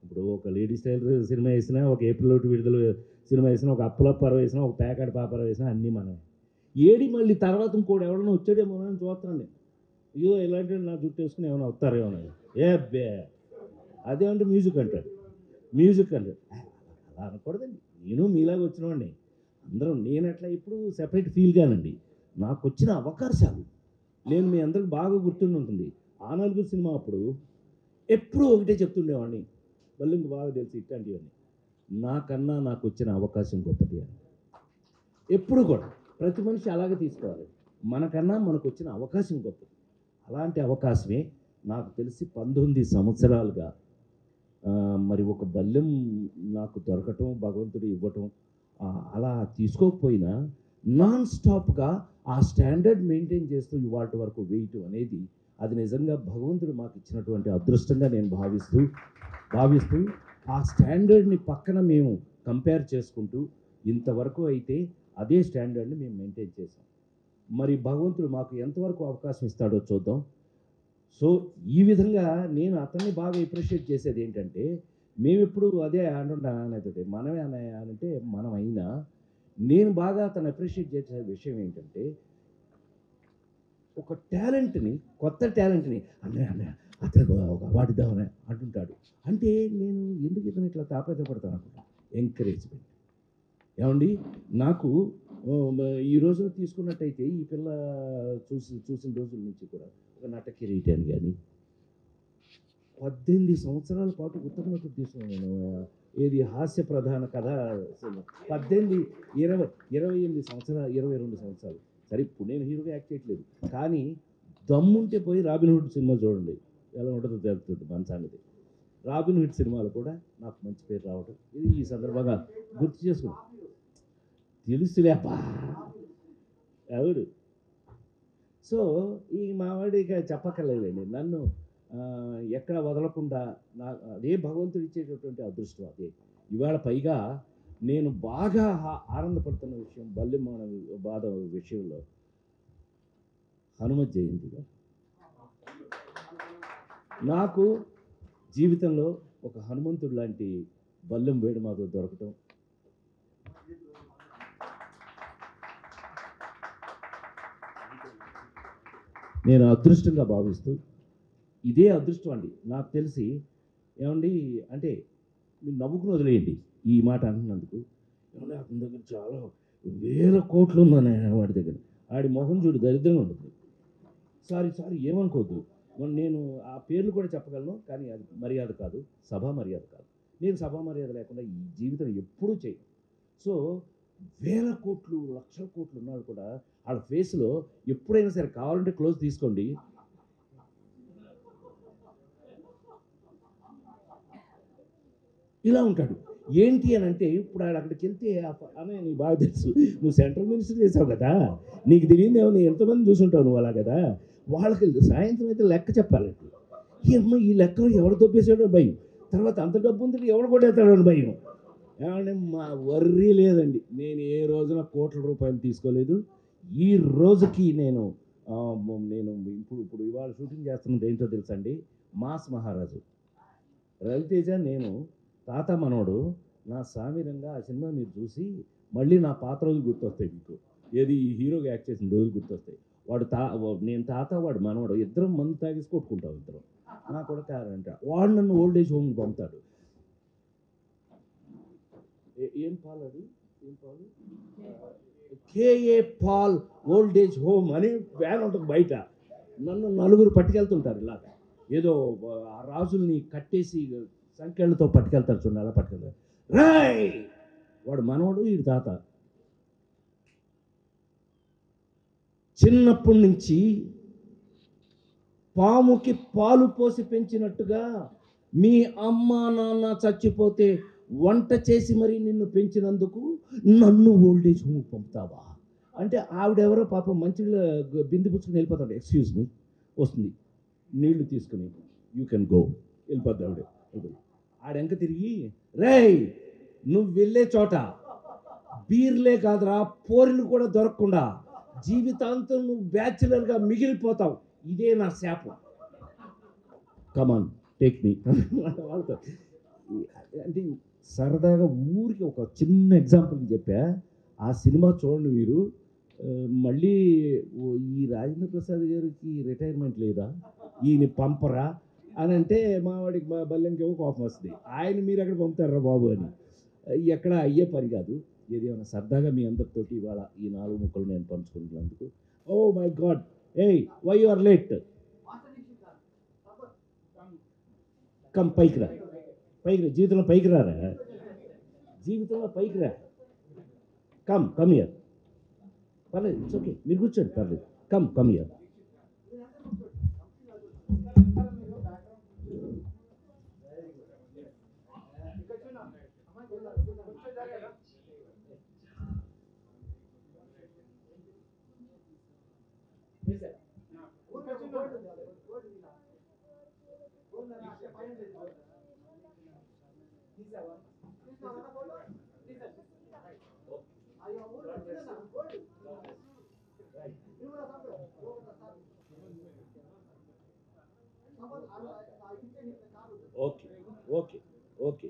[SPEAKER 4] ఇప్పుడు ఒక లేడీ స్టైల్ సినిమా వేసినా, ఒక ఏప్రిల్ 1 విడుదల సినిమా వేసినా, ఒక అప్పలప్పర వేసినా, ఒక ప్యాకెట్ పాపర వేసినా అన్నీ మనమే. మళ్ళీ తర్వాత ఇంకోటి ఎవడన్నా వచ్చాడేమో అని చూస్తాను నేను. అయ్యో ఇలాంటి నా జుట్టు వేసుకుని ఏమైనా వస్తారేమో, బే అదేమంటే మ్యూజిక్ అంటాడు. అలా అనకూడదండి, నేను మీలాగా వచ్చినవాడిని, అందరం నేను అట్లా ఇప్పుడు సెపరేట్ ఫీల్ కానండి. నాకు వచ్చిన అవకాశాలు నేను మీ అందరికి బాగా గుర్తుండి ఉంటుంది. ఆ 4 సినిమా అప్పుడు ఎప్పుడూ ఒకటే చెప్తుండేవాడిని, మళ్ళీ ఇంక బాగా తెలిసి ఇట్లాంటివన్నీ, నాకన్నా నాకు వచ్చిన అవకాశం గొప్పది అని. ఎప్పుడు కూడా ప్రతి మనిషి అలాగే తీసుకోవాలి, మనకన్నా మనకు వచ్చిన అవకాశం గొప్పది. అలాంటి అవకాశమే నాకు తెలిసి 19 సంవత్సరాలుగా మరి ఒక బల్లెం నాకు దొరకటం, భగవంతుడు ఇవ్వటం, అలా తీసుకోకపోయినా నాన్ స్టాప్గా ఆ స్టాండర్డ్ మెయింటైన్ చేస్తూ ఇవాటి వరకు వేయటం అనేది అది నిజంగా భగవంతుడు మాకు ఇచ్చినటువంటి అదృష్టంగా నేను భావిస్తూ ఆ స్టాండర్డ్ని పక్కన మేము కంపేర్ చేసుకుంటూ ఇంతవరకు అయితే అదే స్టాండర్డ్ని మేము మెయింటైన్ చేసాం. మరి భగవంతుడు మాకు ఎంతవరకు అవకాశం ఇస్తాడో చూద్దాం. సో ఈ విధంగా నేను అతన్ని బాగా అప్రిషియేట్ చేసేది ఏంటంటే, మేము ఎప్పుడు అదే అంటుంటే మనమే అంటే మనం అయినా నేను బాగా అతను అప్రిషియేట్ చేసే విషయం ఏంటంటే, ఒక టాలెంట్ని, కొత్త టాలెంట్ని అన్నయ్య అతనికి ఒక అవార్డు ఇద్దామని అంటుంటాడు. అంటే నేను ఎందుకు ఇతను ఇట్లా తాపత్రపడతాను అనుకుంటా. ఎంకరేజ్మెంట్ ఏమండి, నాకు ఈ రోజున తీసుకున్నట్టయితే ఈ పిల్ల చూసిన రోజుల నుంచి కూడా ఒక నటకిరీటి అని కానీ 18 సంవత్సరాల పాటు ఉత్తమ నటుడు తీసుకున్నాను నేను. ఏది హాస్య ప్రధాన కథ 18, 20, 28 సంవత్సరాలు, 22 సంవత్సరాలు. సరే ఇప్పుడు నేను హీరోగా యాక్ట్ చేయట్లేదు, కానీ దమ్ముంటే పోయి రాబిన్హుడ్ సినిమా చూడండి, ఎలా ఉంటుందో తెలుస్తుంది మన సంగతి. రాబిన్హుడ్ సినిమాలో కూడా నాకు మంచి పేరు రావడం ఇది ఈ సందర్భంగా గుర్తు చేసుకున్నాను. తెలుసులేపా ఎవరు. సో ఈ మావాడిగా చెప్పక్కర్లేదండి, నన్ను ఎక్కడ వదలకుండా అదే భగవంతుడు ఇచ్చేటటువంటి అదృష్టం అదే. ఇవాళ పైగా నేను బాగా ఆనందపడుతున్న విషయం బల్లెమాన బాధ విషయంలో హనుమ జయంతిగా నాకు జీవితంలో ఒక హనుమంతుడు లాంటి బల్లెం వేడుమాతో దొరకటం నేను అదృష్టంగా భావిస్తూ, ఇదే అదృష్టం అండి నాకు తెలిసి. ఏమండి అంటే మీరు నవ్వుకుని వదిలేయండి ఈ మాట అంటున్నందుకు. ఏమంటే అతని దగ్గర చాలా వేల కోట్లు ఉందని వాడి దగ్గర. ఆడి మొహం చూడు దరిద్రంగా ఉంటుంది. సారీ ఏమనుకోద్దు, నేను ఆ పేర్లు కూడా చెప్పగలను, కానీ అది మర్యాద కాదు, సభా మర్యాద కాదు. నేను సభా మర్యాద లేకుండా ఈ జీవితం ఎప్పుడూ చేయను. సో వేల కోట్లు, లక్షల కోట్లు ఉన్నాడు కూడా వాళ్ళ ఫేస్లో ఎప్పుడైనా సరే కావాలంటే క్లోజ్ తీసుకోండి, ఇలా ఉంటాడు. ఏంటి అని అంటే, ఇప్పుడు ఆడ అక్కడికి వెళ్తే అనే నీకు బాగా తెలుసు, నువ్వు సెంట్రల్ మినిస్టర్ చేసావు కదా, నీకు తెలియదు ఏమో, ఎంతమంది చూసుంటావు నువ్వు అలా కదా. వాళ్ళకి సాయంత్రం అయితే లెక్క చెప్పాలంటే, అమ్మ ఈ లెక్కలో ఎవరు తొప్పేసాడో భయం, తర్వాత అంత డబ్బు ఉంది ఎవడు కొట్టేస్తాడో అని భయం. ఏమంటే మా వర్రీ లేదండి, నేను ఏ రోజున కోట్ల రూపాయలు తీసుకోలేదు. ఈ రోజుకి నేను ఇప్పుడు ఇవాళ షూటింగ్ చేస్తున్నది ఏంటో తెలుసండి, మాస్ మహారాజు రవితేజ, నేను తాత మనోడు, నా సామిరంగా ఆ సినిమా మీరు చూసి మళ్ళీ నా పాత రోజులు గుర్తొస్తాయి మీకు. ఏది ఈ హీరోగా యాక్ట్ చేసిన రోజులు గుర్తొస్తాయి. నేను తాత, వాడు మనోడు, ఇద్దరం మందు తాగేసి కొట్టుకుంటాం ఇద్దరం. నా కొడుకు అంట, వాడు నన్ను ఓల్డేజ్ హోమ్కి పంపుతాడు. ఏం పాలు అది, ఏం పాలు, కేఏ పాల్ ఓల్డేజ్ హోమ్ అని వ్యాన్ ఉంటుంది బయట. నన్ను నలుగురు పట్టుకెళ్తుంటారు ఇలాగా, ఏదో ఆ రాజుల్ని కట్టేసి సంఖ్యలతో పట్టుకెళ్తారు చూడండి, అలా పట్టుకెళ్తారు. రాయ్ వాడు మనవడు, వీడు తాత. చిన్నప్పటి నుంచి పాముకి పాలు పోసి పెంచినట్టుగా మీ అమ్మ నాన్న చచ్చిపోతే వంట చేసి మరీ నిన్ను పెంచినందుకు నన్ను ఓల్డేజ్ హోమ్ పంపుతావా అంటే, ఆవిడెవరో పాపం మంచిగా బింది పుచ్చుకుని వెళ్ళిపోతాడు. ఎక్స్క్యూజ్ మీ వస్తుంది, నీళ్లు తీసుకుని యూ కెన్ గో, వెళ్ళిపోద్ది ఆవిడ. ఆడెంక తిరిగి, రేయ్ నువ్వు వెళ్ళే చోట బీర్లే కాదురా పోర్లు కూడా దొరకకుండా జీవితాంతం నువ్వు బ్యాచులర్గా మిగిలిపోతావు, ఇదే నా శాపం, కమాన్ టేక్ మీ వాళ్ళతో. అంటే సరదాగా ఊరికి ఒక చిన్న ఎగ్జాంపుల్ చెప్పా. ఆ సినిమా చూడండి మీరు. మళ్ళీ ఈ రాజేంద్ర ప్రసాద్ గారికి రిటైర్మెంట్ లేదా, ఈయన పంపరా అని అంటే మా వాడికి బల్లెంకేమో కోపం వస్తుంది. ఆయన మీరు ఎక్కడ పంపుతారా బాబు అని. ఎక్కడ అయ్యే పని కాదు. ఏదేమన్నా సరదాగా మీ అందరితోటి ఇవాళ ఈ 4 ముక్కలు నేను పంచుకుంటున్నందుకు. ఓ మై గాడ్, ఏయ్ why you are late, come పైకి రా, జీవితంలో పైకి రారా, జీవితంలో పైకి రా, కమ్ హియర్, పర్లేదు ఇట్స్ ఓకే, మీరు కూర్చోండి పర్లేదు, come here. Okay okay okay.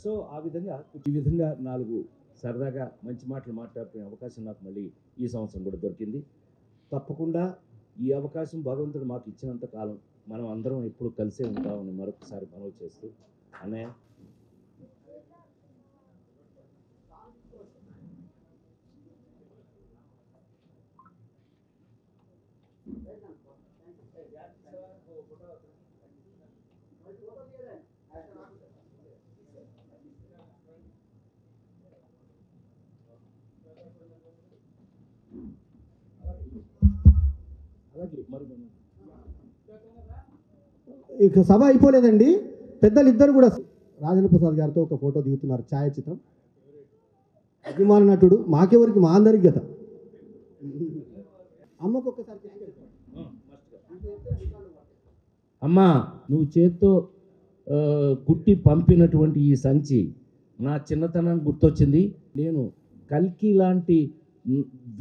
[SPEAKER 4] So ఆ విధంగా ఈ విధంగా 4 సరదాగా మంచి మాటలు మాట్లాడుకునే అవకాశం నాకు మళ్ళీ ఈ సంవత్సరం కూడా దొరికింది. తప్పకుండా ఈ అవకాశం భగవంతుడు మాకు ఇచ్చినంత కాలం మనం అందరం ఎప్పుడు కలిసే ఉంటామని మరొకసారి మనవి చేస్తూ, అన్నయ్య అలాగే మరి
[SPEAKER 2] ఇక సభ అయిపోలేదండి. పెద్దలు ఇద్దరు కూడా రాజేంద్ర ప్రసాద్ గారితో ఒక ఫోటో దిగుతున్నారు, ఛాయాచిత్రం. అభిమాన నటుడు, మాకెవరికి, మా అందరికి గత. అమ్మకు ఒక్కసారి
[SPEAKER 4] అమ్మా, నువ్వు చేత్తో కుట్టి పంపినటువంటి ఈ సంచి నా చిన్నతనానికి గుర్తొచ్చింది. నేను కల్కి లాంటి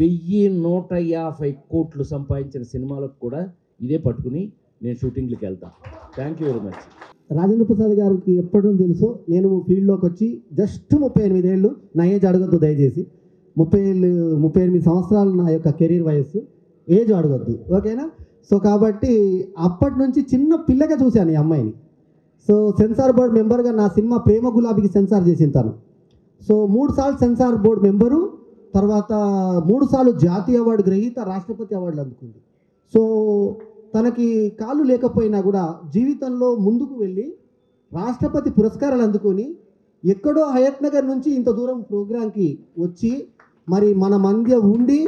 [SPEAKER 4] 1150 కోట్లు సంపాదించిన సినిమాలకు కూడా ఇదే పట్టుకుని నేను షూటింగ్లకు వెళ్తాను. Thank you very much.
[SPEAKER 2] Rajendra Prasad గారికి ఎప్పటి నుండి తెలుసో, నేను ఫీల్డ్లోకి వచ్చి జస్ట్ 38 ఏళ్ళు, నా ఏజ్ అడగద్దు దయచేసి. 38 సంవత్సరాలు నా యొక్క కెరీర్ వయస్సు, ఏజ్ అడగద్దు, ఓకేనా? సో కాబట్టి అప్పటి నుంచి చిన్న పిల్లగా చూశాను ఈ అమ్మాయిని. సో సెన్సార్ బోర్డ్ మెంబర్గా నా సినిమా ప్రేమ గులాబీకి సెన్సార్ చేసింది తను. సో 3 సార్లు సెన్సార్ బోర్డ్ మెంబరు, తర్వాత 3 సార్లు జాతీయ అవార్డు గ్రహీత, రాష్ట్రపతి అవార్డులు అందుకుంది. సో తనకి కాళ్ళు లేకపోయినా కూడా జీవితంలో ముందుకు వెళ్ళి రాష్ట్రపతి పురస్కారాలు అందుకొని ఎక్కడో హయత్ నగర్ నుంచి ఇంత దూరం ప్రోగ్రాంకి వచ్చి మరి మన మధ్య ఉండి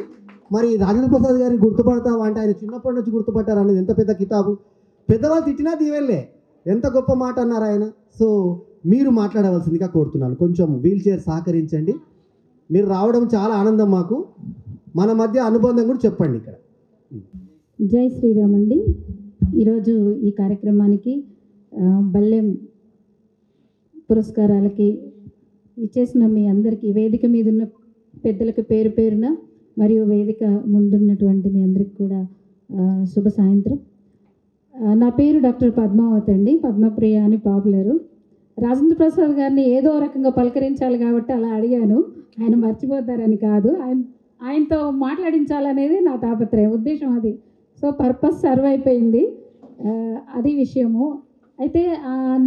[SPEAKER 2] మరి రాజేంద్ర ప్రసాద్ గారిని గుర్తుపడతావా అంటే ఆయన చిన్నప్పటి నుంచి గుర్తుపట్టారు అనేది ఎంత పెద్ద కితాబు. పెద్దవాళ్ళు తిట్టినా దీవెళ్ళే, ఎంత గొప్ప మాట అన్నారు ఆయన. సో మీరు మాట్లాడవలసిందిగా కోరుతున్నాను. కొంచెం వీల్ చైర్ సహకరించండి. మీరు రావడం చాలా ఆనందం మాకు. మన మధ్య అనుబంధం కూడా చెప్పండి ఇక్కడ.
[SPEAKER 5] జై శ్రీరామ్ అండి. ఈరోజు ఈ కార్యక్రమానికి బల్లెం పురస్కారాలకి ఇచ్చేసిన మీ అందరికీ, వేదిక మీద ఉన్న పెద్దలకు పేరు పేరున మరియు వేదిక ముందున్నటువంటి మీ అందరికి కూడా శుభ సాయంత్రం. నా పేరు డాక్టర్ పద్మావతి అండి, పద్మప్రియ అని పాపులరు. రాజేంద్ర ప్రసాద్ గారిని ఏదో రకంగా పలకరించాలి కాబట్టి అలా అడిగాను. ఆయన మర్చిపోతారని కాదు, ఆయనతో మాట్లాడించాలనేది నా తాపత్రయం, ఉద్దేశం అది. సో పర్పస్ సర్వ్ అయిపోయింది, అది విషయము. అయితే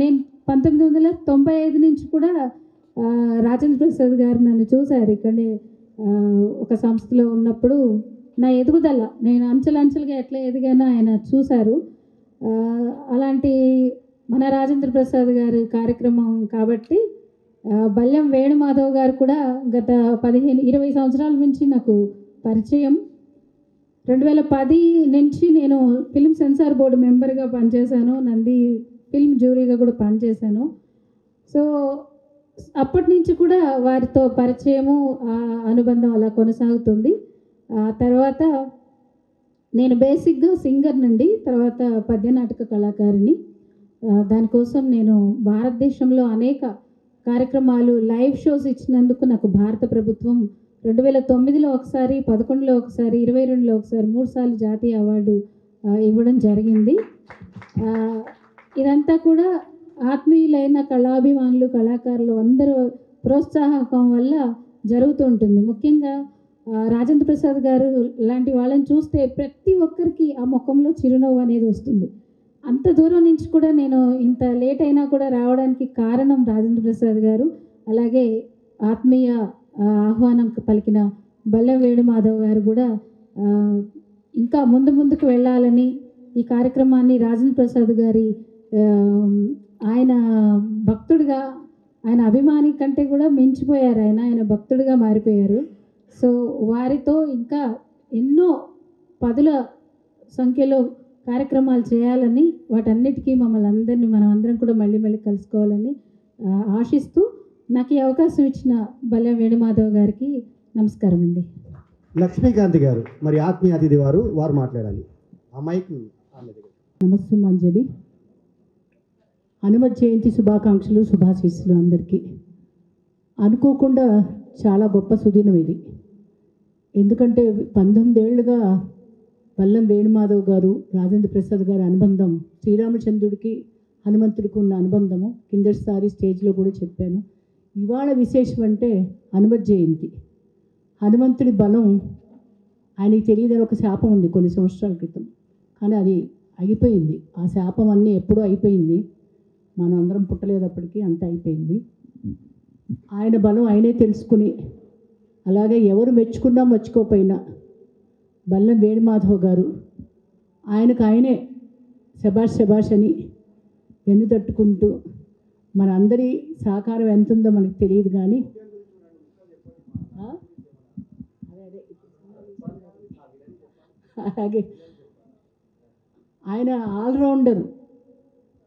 [SPEAKER 5] నేను 1995 నుంచి కూడా రాజేంద్ర ప్రసాద్ గారు నన్ను చూశారు ఇక్కడే ఒక సంస్థలో ఉన్నప్పుడు. నా ఎదుగుదల, నేను అంచెలంచెలుగా ఎట్లా ఎదిగానో ఆయన చూశారు. అలాంటి మన రాజేంద్ర ప్రసాద్ గారి కార్యక్రమం కాబట్టి బల్లెం వేణుమాధవ్ గారు కూడా గత 15-20 సంవత్సరాల నుంచి నాకు పరిచయం. 2010 నుంచి నేను ఫిల్మ్ సెన్సార్ బోర్డు మెంబర్గా పనిచేశాను, నంది ఫిల్మ్ జ్యూరీగా కూడా పనిచేశాను. సో అప్పటి నుంచి కూడా వారితో పరిచయము, అనుబంధం అలా కొనసాగుతుంది. తర్వాత నేను బేసిక్గా సింగర్ నుండి తర్వాత పద్యనాటక కళాకారిణి. దానికోసం నేను భారతదేశంలో అనేక కార్యక్రమాలు, లైవ్ షోస్ ఇచ్చినందుకు నాకు భారత ప్రభుత్వం 2009లో ఒకసారి, 2011లో ఒకసారి, 2022లో ఒకసారి 3 సార్లు జాతీయ అవార్డు ఇవ్వడం జరిగింది. ఇదంతా కూడా ఆత్మీయులైన కళాభిమానులు, కళాకారులు అందరూ ప్రోత్సాహకం వల్ల జరుగుతూ ఉంటుంది. ముఖ్యంగా రాజేంద్ర ప్రసాద్ గారు లాంటి వాళ్ళని చూస్తే ప్రతి ఒక్కరికి ఆ ముఖంలో చిరునవ్వు అనేది వస్తుంది. అంత దూరం నుంచి కూడా నేను ఇంత లేట్ అయినా కూడా రావడానికి కారణం రాజేంద్ర ప్రసాద్ గారు. అలాగే ఆత్మీయ ఆహ్వానం పలికిన బల్లెం వేణుమాధవ్ గారు కూడా ఇంకా ముందుకు వెళ్ళాలని ఈ కార్యక్రమాన్ని రాజేంద్ర ప్రసాద్ గారి ఆయన భక్తుడిగా, ఆయన అభిమాని కంటే కూడా మించిపోయారు. ఆయన భక్తుడిగా మారిపోయారు. సో వారితో ఇంకా ఎన్నో 10ల సంఖ్యలో కార్యక్రమాలు చేయాలని, వాటన్నిటికీ మమ్మల్ని అందరినీ మనం అందరం కూడా మళ్ళీ కలుసుకోవాలని ఆశిస్తూ నాకు ఈ అవకాశం ఇచ్చిన బల్లెం వేణుమాధవ్ గారికి నమస్కారం అండి.
[SPEAKER 2] లక్ష్మీకాంత్ గారు మరి ఆత్మీయ అతిథి వారు మాట్లాడాలి. ఆ మైక్ ఆమె దగ్గర.
[SPEAKER 6] నమస్సుమాంజలి. హనుమత్ జయంతి శుభాకాంక్షలు, శుభాశీస్సులు అందరికీ. అనుకోకుండా చాలా గొప్ప సుదినం ఇది. ఎందుకంటే 19 ఏళ్ళుగా బల్లం వేణుమాధవ్ గారు, రాజేంద్ర ప్రసాద్ గారి అనుబంధం, శ్రీరామచంద్రుడికి హనుమంతుడికి ఉన్న అనుబంధము కిందటిసారి స్టేజ్లో కూడా చెప్పాను. ఇవాళ విశేషం అంటే హనుమత్ జయంతి. హనుమంతుడి బలం ఆయనకి తెలియదని ఒక శాపం ఉంది కొన్ని సంవత్సరాల క్రితం, కానీ అది అయిపోయింది. ఆ శాపం అన్నీ ఎప్పుడూ అయిపోయింది. మనం అందరం పుట్టలేదప్పటికీ అంత అయిపోయింది. ఆయన బలం ఆయనే తెలుసుకుని, అలాగే ఎవరు మెచ్చుకున్నా మెచ్చుకోకపోయినా బల్లం వేణుమాధవ్ గారు ఆయనకు ఆయనే శబాష్ శబాష్ అని వెన్ను తట్టుకుంటూ, మన అందరి సహకారం ఎంత ఉందో మనకు తెలియదు కానీ అలాగే ఆయన ఆల్రౌండర్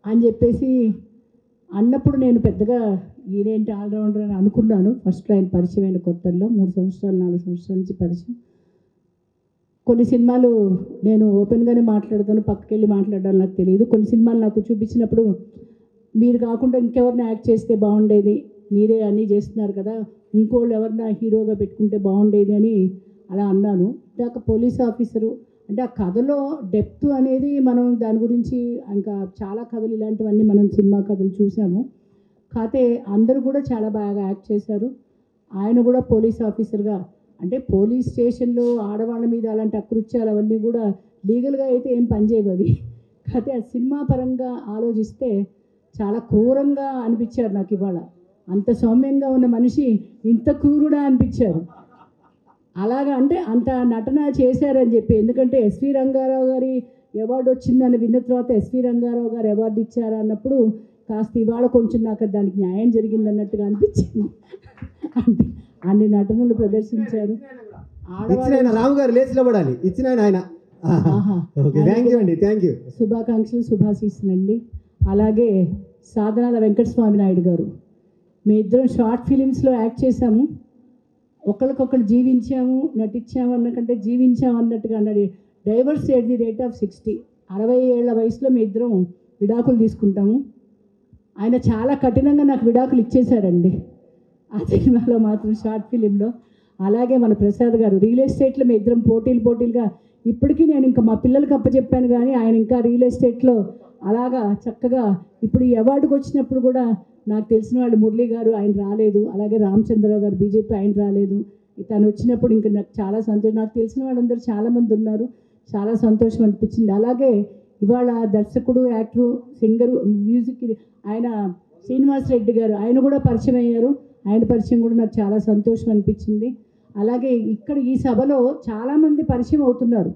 [SPEAKER 6] అని చెప్పేసి అన్నప్పుడు నేను పెద్దగా ఈయనేంటి ఆల్రౌండర్ అని అనుకున్నాను. ఫస్ట్లో ఆయన పరిచయం అయిన కొత్తల్లో 3 సంవత్సరాలు 4 సంవత్సరాల నుంచి పరిచయం. కొన్ని సినిమాలు నేను ఓపెన్గానే మాట్లాడతాను, పక్కకెళ్ళి మాట్లాడాలి నాకు తెలియదు. కొన్ని సినిమాలు నాకు చూపించినప్పుడు మీరు కాకుండా ఇంకెవరిని యాక్ట్ చేస్తే బాగుండేది, మీరే అన్నీ చేస్తున్నారు కదా, ఇంకోళ్ళు ఎవరిన హీరోగా పెట్టుకుంటే బాగుండేది అని అలా అన్నాను. ఇందాక పోలీస్ ఆఫీసరు అంటే ఆ కథలో డెప్త్ అనేది మనం దాని గురించి ఇంకా చాలా కథలు ఇలాంటివన్నీ మనం సినిమా కథలు చూసాము. కాకపోతే అందరూ కూడా చాలా బాగా యాక్ట్ చేశారు. ఆయన కూడా పోలీస్ ఆఫీసర్గా అంటే పోలీస్ స్టేషన్లో ఆడవాళ్ళ మీద అలాంటి అకృత్యాలు అవన్నీ కూడా లీగల్గా అయితే ఏం పనిచేయవు అవి. కాకపోతే ఆ సినిమా పరంగా ఆలోచిస్తే చాలా క్రూరంగా అనిపించారు నాకు ఇవాళ. అంత సౌమ్యంగా ఉన్న మనిషి ఇంత క్రూరుడా అనిపించారు. అలాగా అంటే అంత నటన చేశారని చెప్పి. ఎందుకంటే ఎస్వి రంగారావు గారి అవార్డు వచ్చిందని విన్న తర్వాత ఎస్వి రంగారావు గారు అవార్డు ఇచ్చారు అన్నప్పుడు కాస్త ఇవాళ కొంచెం నాకు దానికి న్యాయం జరిగిందన్నట్టుగా అనిపించింది. అంటే అన్ని నటనలు ప్రదర్శించారు.
[SPEAKER 2] రాము గారు లేచిలో పడాలి ఇచ్చిన ఆయన. Thank you.
[SPEAKER 6] శుభాకాంక్షలు, శుభాశీస్సులు అండి. అలాగే సాధనాల వెంకటస్వామి నాయుడు గారు, మీ ఇద్దరం షార్ట్ ఫిలిమ్స్లో యాక్ట్ చేశాము. ఒకరికొకరు జీవించాము, నటించాము అన్నకంటే జీవించాము అన్నట్టుగా అన్నాడు. Divorce at the rate of 60. 60 ఏళ్ల వయసులో మీ ఇద్దరం విడాకులు తీసుకుంటాము. ఆయన చాలా కఠినంగా నాకు విడాకులు ఇచ్చేశారండి ఆ సినిమాలో మాత్రం, షార్ట్ ఫిలింలో. అలాగే మన ప్రసాద్ గారు రియల్ ఎస్టేట్లో మీ ఇద్దరం పోటీలుగా, ఇప్పటికీ నేను ఇంకా మా పిల్లలకి అప్పచెప్పాను కానీ ఆయన ఇంకా రియల్ ఎస్టేట్లో అలాగా చక్కగా. ఇప్పుడు ఈ అవార్డుకి వచ్చినప్పుడు కూడా నాకు తెలిసిన వాళ్ళు మురళీ గారు ఆయన రాలేదు, అలాగే రామచంద్రరావు గారు బీజేపీ ఆయన రాలేదు. తను వచ్చినప్పుడు ఇంకా నాకు చాలా సంతోషం. నాకు తెలిసిన వాళ్ళందరూ చాలామంది ఉన్నారు, చాలా సంతోషం అనిపించింది. అలాగే ఇవాళ దర్శకుడు, యాక్టరు, సింగరు, మ్యూజిక్ ఆయన శ్రీనివాస్ రెడ్డి గారు ఆయన కూడా పరిచయం అయ్యారు. ఆయన పరిచయం కూడా నాకు చాలా సంతోషం అనిపించింది. అలాగే ఇక్కడ ఈ సభలో చాలామంది పరిచయం అవుతున్నారు,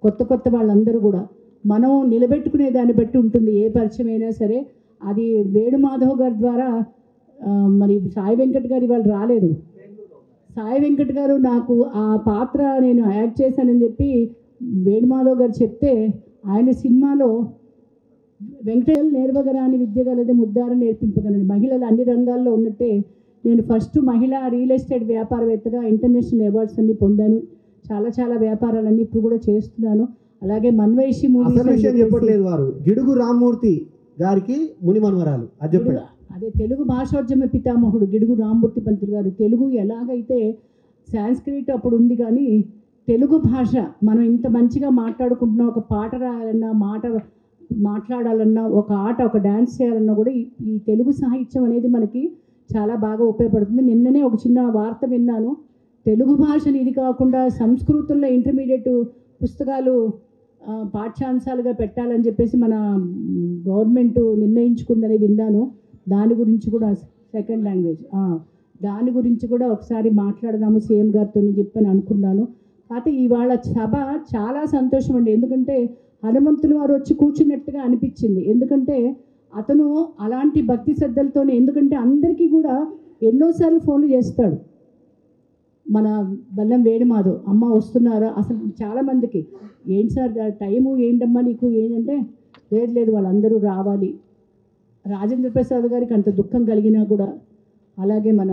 [SPEAKER 6] కొత్త వాళ్ళందరూ కూడా. మనం నిలబెట్టుకునే దాన్ని బట్టి ఉంటుంది ఏ పరిచయం అయినా సరే. అది వేణుమాధవ్ గారి ద్వారా మరి సాయి వెంకట్ గారు ఇవాళ రాలేదు. సాయి వెంకట్ గారు నాకు ఆ పాత్ర నేను యాక్ట్ చేశానని చెప్పి వేణుమాధవ్ గారు చెప్తే, ఆయన సినిమాలో వెంకటేశ్వర నేర్వగరాని విద్య గలదే ముద్దార నేర్పింపగలని, మహిళలు అన్ని రంగాల్లో ఉన్నట్టే నేను ఫస్ట్ మహిళా రియల్ ఎస్టేట్ వ్యాపారవేత్తగా ఇంటర్నేషనల్ అవార్డ్స్ అన్ని పొందాను. చాలా వ్యాపారాలన్నీ ఇప్పుడు కూడా చేస్తున్నాను. అలాగే మన్వైషి మూవీ
[SPEAKER 2] చెప్పట్లేదు వారు గిడుగు రామ్మూర్తి గారికి ముని మనవరాలు అది చెప్పండి.
[SPEAKER 6] అదే తెలుగు భాషోద్యమ పితామహుడు గిడుగు రామ్మూర్తి పంతులు గారు. తెలుగు ఎలాగైతే సాంస్క్రిట్ అప్పుడు ఉంది కానీ తెలుగు భాష మనం ఇంత మంచిగా మాట్లాడుకుంటున్నాం, ఒక పాట రాయాలన్నా, మాట్లాడాలన్నా, ఒక ఆట, ఒక డ్యాన్స్ చేయాలన్నా కూడా ఈ తెలుగు సాహిత్యం అనేది మనకి చాలా బాగా ఉపయోగపడుతుంది. నిన్ననే ఒక చిన్న వార్త విన్నాను, తెలుగు భాషని ఇది కాకుండా సంస్కృతంలో ఇంటర్మీడియట్ పుస్తకాలు పాఠ్యాంశాలుగా పెట్టాలని చెప్పేసి మన గవర్నమెంట్ నిర్ణయించుకుందని విన్నాను. దాని గురించి కూడా సెకండ్ లాంగ్వేజ్ దాని గురించి కూడా ఒకసారి మాట్లాడదాము సీఎం గారితో చెప్పని అనుకున్నాను. కాకపోతే ఇవాళ సభ చాలా సంతోషం అండి. ఎందుకంటే హనుమంతులు వారు వచ్చి కూర్చున్నట్టుగా అనిపించింది. ఎందుకంటే అతను అలాంటి భక్తి శ్రద్ధలతోనే, ఎందుకంటే అందరికీ కూడా ఎన్నోసార్లు ఫోన్లు చేస్తాడు మన బల్లం వేణుమాధవ్, అమ్మ వస్తున్నారా, అసలు చాలామందికి ఏంటి సార్ టైము ఏంటమ్మా నీకు ఏంటంటే, లేదు వాళ్ళందరూ రావాలి. రాజేంద్ర ప్రసాద్ గారికి అంత దుఃఖం కలిగినా కూడా, అలాగే మన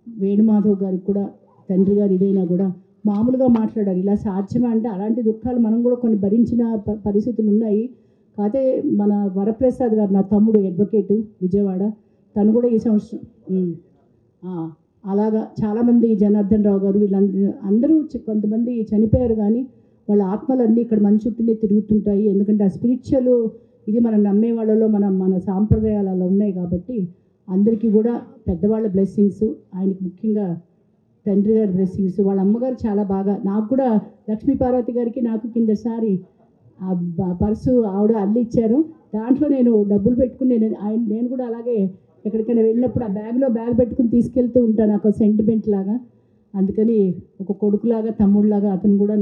[SPEAKER 6] వేణుమాధవ్ గారికి కూడా తండ్రి గారు ఇదైనా కూడా మామూలుగా మాట్లాడారు. ఇలా సాధ్యమా అంటే అలాంటి దుఃఖాలు మనం కూడా కొన్ని భరించిన పరిస్థితులు ఉన్నాయి. కాకపోతే మన వరప్రసాద్ గారు నా తమ్ముడు అడ్వకేటు విజయవాడ, తను కూడా ఈ సంవత్సరం అలాగా చాలామంది జనార్దన్ రావు గారు వీళ్ళందరూ కొంతమంది చనిపోయారు, కానీ వాళ్ళ ఆత్మలన్నీ ఇక్కడ మన చుట్టూనే తిరుగుతుంటాయి. ఎందుకంటే ఆ స్పిరిచువల్ ఇది మనం నమ్మే వాళ్ళలో మన సాంప్రదాయాలు అలా ఉన్నాయి కాబట్టి అందరికీ కూడా పెద్దవాళ్ళ బ్లెస్సింగ్స్, ఆయనకి ముఖ్యంగా తండ్రి గారి బ్లెస్సింగ్స్, వాళ్ళ అమ్మగారు చాలా బాగా, నాకు కూడా లక్ష్మీ పార్వతి గారికి నాకు కిందసారి ఆ పర్సు ఆవిడ అల్లిచ్చారు. దాంట్లో నేను డబ్బులు పెట్టుకుని నేను కూడా అలాగే ఎక్కడికైనా వెళ్ళినప్పుడు ఆ బ్యాగ్ పెట్టుకుని తీసుకెళ్తూ ఉంటాను, నాకు సెంటిమెంట్ లాగా. అందుకని ఒక కొడుకులాగా తమ్ముళ్ళలాగా అతను కూడా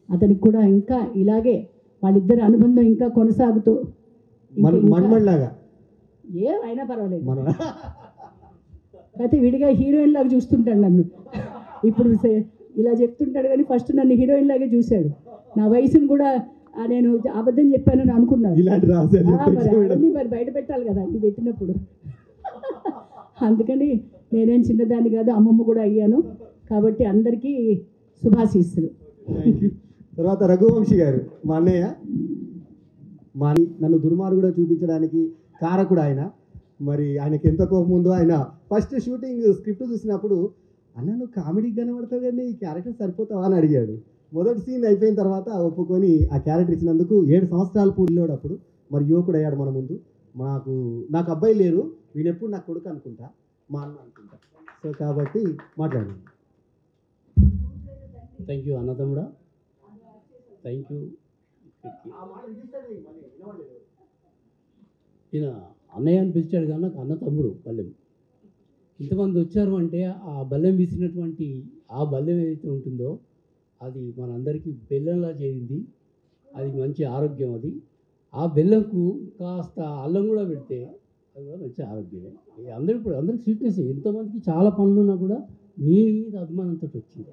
[SPEAKER 6] అతనికి కూడా ఇంకా ఇలాగే వాళ్ళిద్దరి అనుబంధం ఇంకా కొనసాగుతూ
[SPEAKER 2] మన్మడ్లాగా
[SPEAKER 6] అయినా పర్వాలేదు. అయితే విడిగా హీరోయిన్ లాగా చూస్తుంటాడు నన్ను. ఇప్పుడు ఇలా చెప్తుంటాడు కానీ ఫస్ట్ నన్ను హీరోయిన్ లాగే చూశాడు. నా వయసును కూడా నేను అబద్ధం చెప్పానని అనుకున్నాను. మరి బయట పెట్టాలి కదా ఇవి పెట్టినప్పుడు. అందుకని నేనేం చిన్నదాన్ని కాదు, అమ్మమ్మ కూడా అయ్యాను. కాబట్టి అందరికీ శుభాశీస్సులు.
[SPEAKER 2] తర్వాత రఘువంశీ గారు మా అన్నయ్య, నన్ను దుర్మార్గుడు చూపించడానికి కారకుడు ఆయన. మరి ఆయనకి ఎంత కోపం ఉందో, ఆయన ఫస్ట్ షూటింగ్ స్క్రిప్ట్ చూసినప్పుడు అన్న నువ్వు కామెడీకి కనబడతావు కానీ ఈ క్యారెక్టర్ సరిపోతావా అని అడిగాడు. మొదటి సీన్ అయిపోయిన తర్వాత ఒప్పుకొని ఆ క్యారెక్టర్ ఇచ్చినందుకు 7 సంవత్సరాలు పూడిలోడు. అప్పుడు మరి యువకుడు అయ్యాడు మన ముందు. నాకు అబ్బాయి లేరు, వీడెప్పుడు నాకు కొడుకు అనుకుంటా, మా అన్న అనుకుంటా. సో కాబట్టి మాట్లాడండి.
[SPEAKER 7] థ్యాంక్ యూ అన్నదమ్ముడా, థ్యాంక్ యూ. ఈయన అన్నయ్య అని పిలిచాడు కానీ నాకు అన్న తమ్ముడు బల్లెం. ఇంతమంది వచ్చారు అంటే ఆ బల్లెం వీసినటువంటి ఆ బల్లెం ఏదైతే ఉంటుందో అది మనందరికీ బెల్లంలా చేరింది. అది మంచి ఆరోగ్యం. అది ఆ బెల్లంకు కాస్త అల్లం కూడా పెడితే అది కూడా మంచి ఆరోగ్యమే. అందరికి స్వీట్నెస్. ఎంతమందికి చాలా పనులు ఉన్నా కూడా నీ మీద అభిమానంతో వచ్చింది.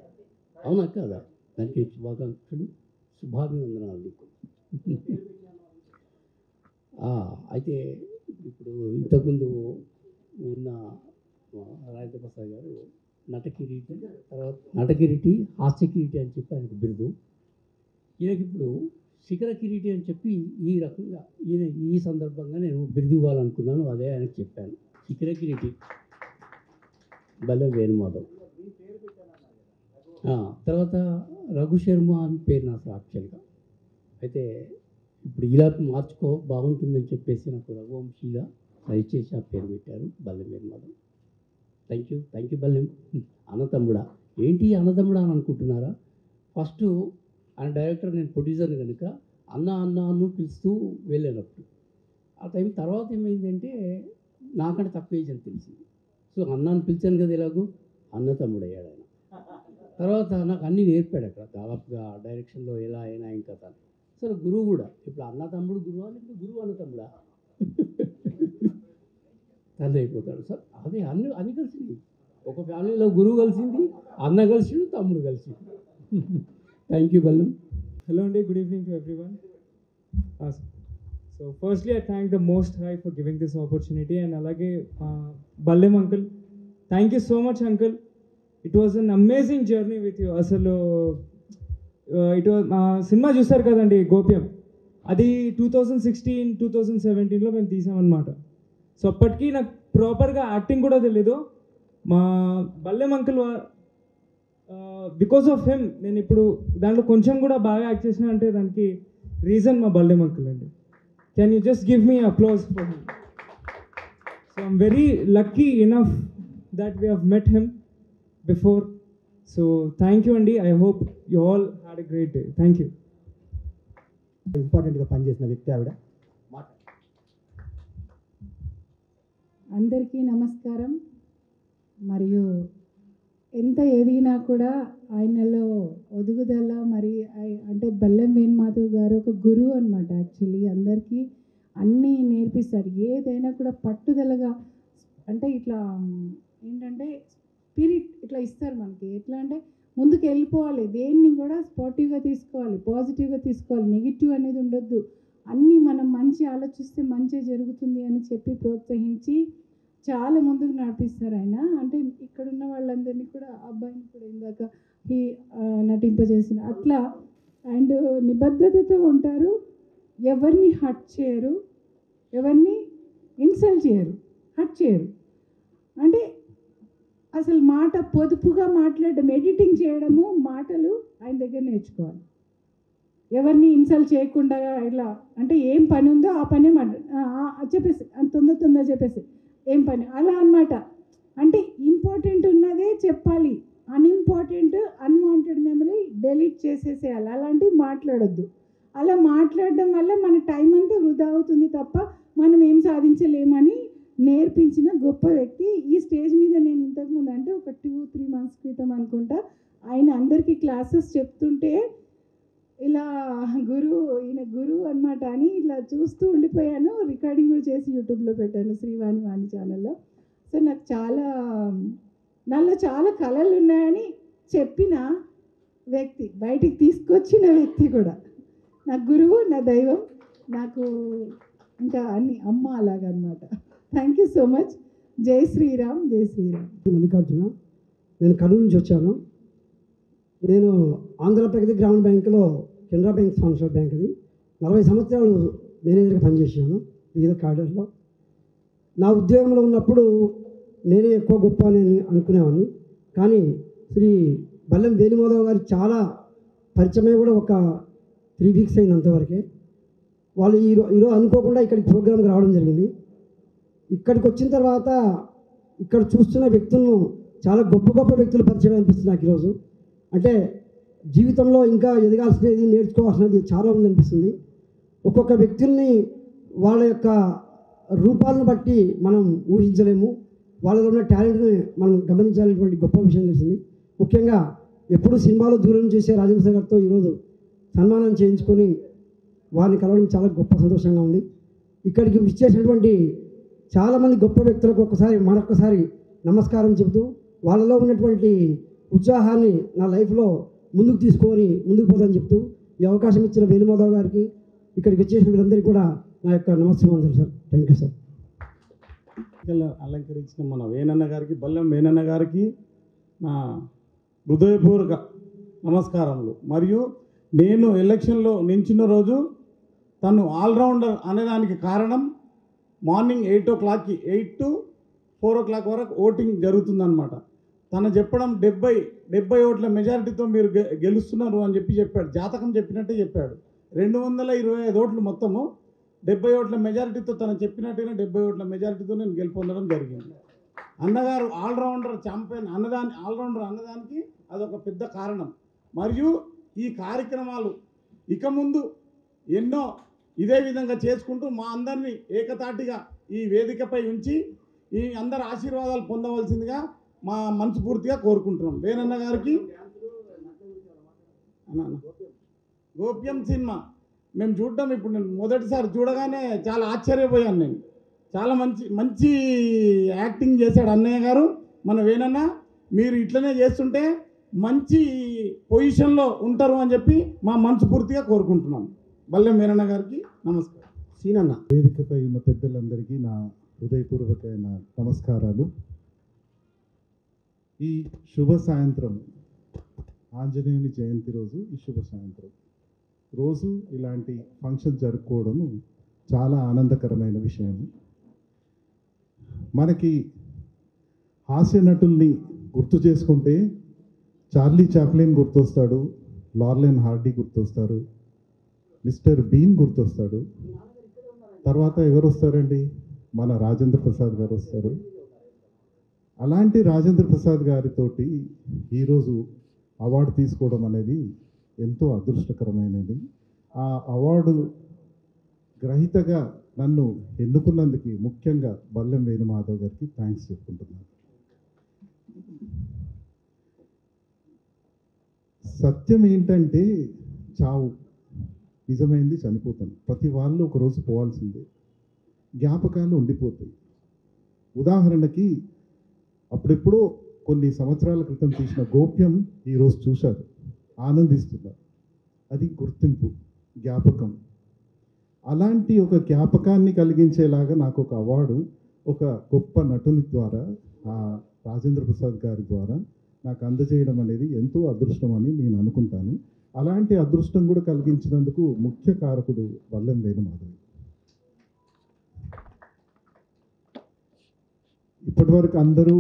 [SPEAKER 7] అవునా కదా? దానికి శుభాకాంక్షలు, శుభాభివందనాలు నీకు. అయితే ఇప్పుడు ఇంతకుముందు ఉన్న రాజేంద్ర ప్రసాద్ గారు నటకిరీటి, తర్వాత నటకిరీటి, హాస్య కిరీటి అని చెప్పి ఆయనకు బిరుదు. ఈయనకి ఇప్పుడు శిఖర కిరీటి అని చెప్పి ఈ రకంగా ఈ సందర్భంగా నేను బిరుదు ఇవ్వాలనుకున్నాను. అదే ఆయనకు చెప్పాను. శిఖర కిరీటి బల్లెం వేణుమాధవ్. తర్వాత రఘు శర్మ అని పేరు నాకు యాక్చువల్గా. అయితే ఇప్పుడు ఇలా మార్చుకో బాగుంటుందని చెప్పేసి నాకు రఘువంశీగా దయచేసి ఆ పేరు పెట్టారు, బల్లెం వేణుమాధవ్. Thank you Ballem. అన్నతమ్ముడా ఏంటి అన్నతమ్ముడా అని అనుకుంటున్నారా? ఫస్ట్ ఆయన డైరెక్టర్, నేను ప్రొడ్యూసర్ని కనుక అన్ను పిలుస్తూ వెళ్ళేటప్పుడు ఆ టైం తర్వాత ఏమైందంటే నాకంటే తక్కువ ఏజ్ అని తెలిసింది. సో అన్నాన్ని పిలిచాను కదా, ఎలాగో అన్నతమ్ముడు అయ్యాడు ఆయన. తర్వాత నాకు అన్నీ నేర్పాడు అక్కడ దాదాపుగా డైరెక్షన్లో ఎలా అయినా ఇంకా తను. సరే గురువు కూడా, ఇప్పుడు అన్న తమ్ముడు గురువు అని, ఇప్పుడు గురువు అన్న తమ్ముడా తండ్రి అయిపోతాడు. సార్ అదే అన్ని కలిసింది. ఒక ఫ్యామిలీలో గురువు కలిసింది, అన్న కలిసిండు, తమ్ముడు కలిసిండు. Thank you Ballam.
[SPEAKER 8] Hello and good evening to everyone. So firstly I thank the Most High for giving this opportunity, and alage Ballem uncle, thank you so much uncle. It was an amazing journey with you. Asalu it was cinema చూసారు కదండి గోప్యం, అది 2016-2017లో మేము తీసామన్నమాట. So అప్పటికి నాకు ప్రాపర్గా acting కూడా తెలీదు. మా Ballem uncle because of him నేను ఇప్పుడు దాంట్లో కొంచెం కూడా బాగా యాక్ట్ చేసిన అంటే దానికి రీజన్ మా బల్లెం అంకుల్ అండి. Can you just give me applause for him? So I'm very lucky enough that we have met him before. So thank you అండి. I hope you all had a great day. Thank you.
[SPEAKER 2] ఇంపార్టెంట్గా పనిచేసిన వ్యక్తి ఆవిడ.
[SPEAKER 5] అందరికీ నమస్కారం. మరియు ఎంత ఎదిగినా కూడా ఆయనలో ఒదుగుదల మరి అంటే బల్లెం వేణుమాధవ్ గారు ఒక గురువు అనమాట. యాక్చువల్లీ అందరికీ అన్నీ నేర్పిస్తారు. ఏదైనా కూడా పట్టుదలగా, అంటే ఇట్లా ఏంటంటే స్పిరిట్ ఇట్లా ఇస్తారు మనకి. ఎట్లా అంటే ముందుకు వెళ్ళిపోవాలి, దేన్ని కూడా స్పోర్టివ్గా తీసుకోవాలి, పాజిటివ్గా తీసుకోవాలి, నెగిటివ్ అనేది ఉండొద్దు. అన్నీ మనం మంచి ఆలోచిస్తే మంచి జరుగుతుంది అని చెప్పి ప్రోత్సహించి చాలా ముందుకు నడిపిస్తారు ఆయన. అంటే ఇక్కడ ఉన్న వాళ్ళందరినీ కూడా, అబ్బాయిని కూడా ఇందాక
[SPEAKER 6] హీ నటింపజేసిన అట్లా అండ్ నిబద్ధతతో ఉంటారు, ఎవరిని హర్ట్ చేయరు, ఎవరిని ఇన్సల్ట్ చేయరు, హర్ట్ చేయరు. అంటే అసలు మాట పొదుపుగా మాట్లాడడం, ఎడిటింగ్ చేయడము, మాటలు ఆయన దగ్గర నేర్చుకోవాలి. ఎవరిని ఇన్సల్ట్ చేయకుండా ఇట్లా అంటే ఏం పని ఉందో ఆ పనే చెప్పేసి తొందర చెప్పేసి ఏం పని అలా అన్నమాట. అంటే ఇంపార్టెంట్ ఉన్నదే చెప్పాలి, అన్ఇంపార్టెంట్ అన్వాంటెడ్ మెమరీ డెలీట్ చేసేసేయాలి, అలాంటివి మాట్లాడొద్దు. అలా మాట్లాడడం వల్ల మన టైం అంతా వృధా అవుతుంది తప్ప మనం ఏం సాధించలేమని నేర్పించిన గొప్ప వ్యక్తి. ఈ స్టేజ్ మీద నేను ఇంతకుముందు అంటే ఒక 2-3 months క్రితం అనుకుంటా ఆయన అందరికీ క్లాసెస్ చెప్తుంటే ఇలా ఈయన గురువు అనమాట అని ఇలా చూస్తూ ఉండిపోయాను. రికార్డింగ్ కూడా చేసి యూట్యూబ్లో పెట్టాను శ్రీవాణి ఛానల్లో. సో నాకు నాలో చాలా కళలు ఉన్నాయని చెప్పిన వ్యక్తి, బయటికి తీసుకొచ్చిన వ్యక్తి కూడా నా గురువు, నా దైవం, నాకు ఇంకా అన్ని అమ్మ అలాగనమాట. Thank you so much. జై శ్రీరామ్, జై శ్రీరామ్.
[SPEAKER 2] మల్లికార్జున, నేను కర్నూలు నుంచి వచ్చాను. నేను ఆంధ్రప్రగతి గ్రామీణ బ్యాంకులో కెనరా బ్యాంక్ స్పాన్సర్ బ్యాంక్ అది 40 సంవత్సరాలు మేనేజర్గా పనిచేసాను వివిధ కార్డర్లో. నా ఉద్యోగంలో ఉన్నప్పుడు నేనే ఎక్కువ గొప్ప అని అనుకునేవాడిని. కానీ శ్రీ బల్లెం వేణుమాధవ్ గారు చాలా పరిచయమే కూడా ఒక 3 weeks అయినంతవరకే. వాళ్ళు ఈరోజు అనుకోకుండా ఇక్కడికి ప్రోగ్రామ్కి రావడం జరిగింది. ఇక్కడికి వచ్చిన తర్వాత ఇక్కడ చూస్తున్న వ్యక్తులను చాలా గొప్ప వ్యక్తులు పరిచయం అనిపిస్తుంది నాకు ఈరోజు. అంటే జీవితంలో ఇంకా ఎదగాల్సినది, నేర్చుకోవాల్సినది చాలా ఉందనిపిస్తుంది. ఒక్కొక్క వ్యక్తుల్ని వాళ్ళ యొక్క రూపాలను బట్టి మనం ఊహించలేము, వాళ్ళలో ఉన్న టాలెంట్ని మనం గమనించాలనేటువంటి గొప్ప విషయం తెలిసింది. ముఖ్యంగా ఎప్పుడు సినిమాలో దూరం చేసే రాజేంద్ర గారితో ఈరోజు సన్మానం చేయించుకొని వారిని కలవడం చాలా గొప్ప సంతోషంగా ఉంది. ఇక్కడికి విచ్చేసినటువంటి చాలామంది గొప్ప వ్యక్తులకు మరొకసారి నమస్కారం చెబుతూ వాళ్ళలో ఉన్నటువంటి ఉత్సాహాన్ని నా లైఫ్లో ముందుకు తీసుకొని ముందుకు పోదని చెప్తూ ఈ అవకాశం ఇచ్చిన వేణుమాధవ్ గారికి, ఇక్కడికి వచ్చేసిన వీళ్ళందరికీ కూడా నా యొక్క నమస్కారం సార్. Thank you sir.
[SPEAKER 9] అలంకరించిన మన వేణన్న గారికి, బల్లెం వేణన్న గారికి నా హృదయపూర్వక నమస్కారములు. మరియు నేను ఎలక్షన్లో నించున్న రోజు తను ఆల్రౌండర్ అనేదానికి కారణం మార్నింగ్ 8 o'clockకి 8 to 4 o'clock వరకు ఓటింగ్ జరుగుతుందన్నమాట. తను చెప్పడం 70 ఓట్ల మెజారిటీతో మీరు గెలుస్తున్నారు అని చెప్పాడు. జాతకం చెప్పినట్టే చెప్పాడు. 225 ఓట్లు మొత్తము 70 ఓట్ల మెజారిటీతో తను చెప్పినట్టుగా 70 ఓట్ల మెజారిటీతో నేను గెలుపొందడం జరిగింది. అన్నగారు ఆల్రౌండర్ ఛాంపియన్ ఆల్రౌండర్ అన్నదానికి అదొక పెద్ద కారణం. మరియు ఈ కార్యక్రమాలు ఇక ముందు ఎన్నో ఇదే విధంగా చేసుకుంటూ మా అందరినీ ఏకతాటిగా ఈ వేదికపై ఉంచి ఈ అందరి ఆశీర్వాదాలు పొందవలసిందిగా మా మనస్ఫూర్తిగా కోరుకుంటున్నాం. వేణన్న గారికి గోప్యం సినిమా మేము చూడడం ఇప్పుడు నేను మొదటిసారి చూడగానే చాలా ఆశ్చర్యపోయాను. నేను చాలా మంచి యాక్టింగ్ చేశాడు అన్నయ్య గారు. మన వేణన్న మీరు ఇట్లనే చేస్తుంటే మంచి పొజిషన్లో ఉంటారు అని చెప్పి మా మనస్ఫూర్తిగా కోరుకుంటున్నాం. బల్లెం వేణన్న గారికి నమస్కారం.
[SPEAKER 2] సీనన్న,
[SPEAKER 10] వేదికపై ఉన్న పెద్దలందరికీ నా హృదయపూర్వకమైన నమస్కారాలు. ఈ శుభ సాయంత్రం, ఆంజనేయుని జయంతి రోజు ఈ శుభ సాయంత్రం రోజు ఇలాంటి ఫంక్షన్ జరుపుకోవడం చాలా ఆనందకరమైన విషయం. మనకి హాస్య నటుల్ని గుర్తు చేసుకుంటే చార్లీ చాప్లిన్ గుర్తొస్తాడు, లారెన్ హార్డీ గుర్తొస్తారు, మిస్టర్ బీన్ గుర్తొస్తాడు. తర్వాత ఎవరు వస్తారండి? మన రాజేంద్ర ప్రసాద్ గారు వస్తారు. అలాంటి రాజేంద్ర ప్రసాద్ గారితోటి ఈరోజు అవార్డు తీసుకోవడం అనేది ఎంతో అదృష్టకరమైనది. ఆ అవార్డు గ్రహీతగా నన్ను ఎన్నుకున్నందుకు ముఖ్యంగా బల్లెం వేణుమాధవ్ గారికి థ్యాంక్స్ చెప్పుకుంటున్నాను. సత్యం ఏంటంటే చావు, నిజమైంది చనిపోతాం. ప్రతి వాళ్ళు ఒకరోజు పోవాల్సిందే. జ్ఞాపకాలు ఉండిపోతాయి. ఉదాహరణకి అప్పుడెప్పుడో కొన్ని సంవత్సరాల క్రితం తీసిన గోప్యం ఈరోజు చూశారు, ఆనందిస్తున్నారు. అది గుర్తింపు, జ్ఞాపకం. అలాంటి ఒక జ్ఞాపకాన్ని కలిగించేలాగా నాకు ఒక అవార్డు ఒక గొప్ప నటుని ద్వారా, రాజేంద్ర ప్రసాద్ గారి ద్వారా నాకు అందజేయడం అనేది ఎంతో అదృష్టం అని నేను అనుకుంటాను. అలాంటి అదృష్టం కూడా కలిగించినందుకు ముఖ్య కారకుడు బల్లెం వేణుమాధవ్. ఇప్పటివరకు అందరూ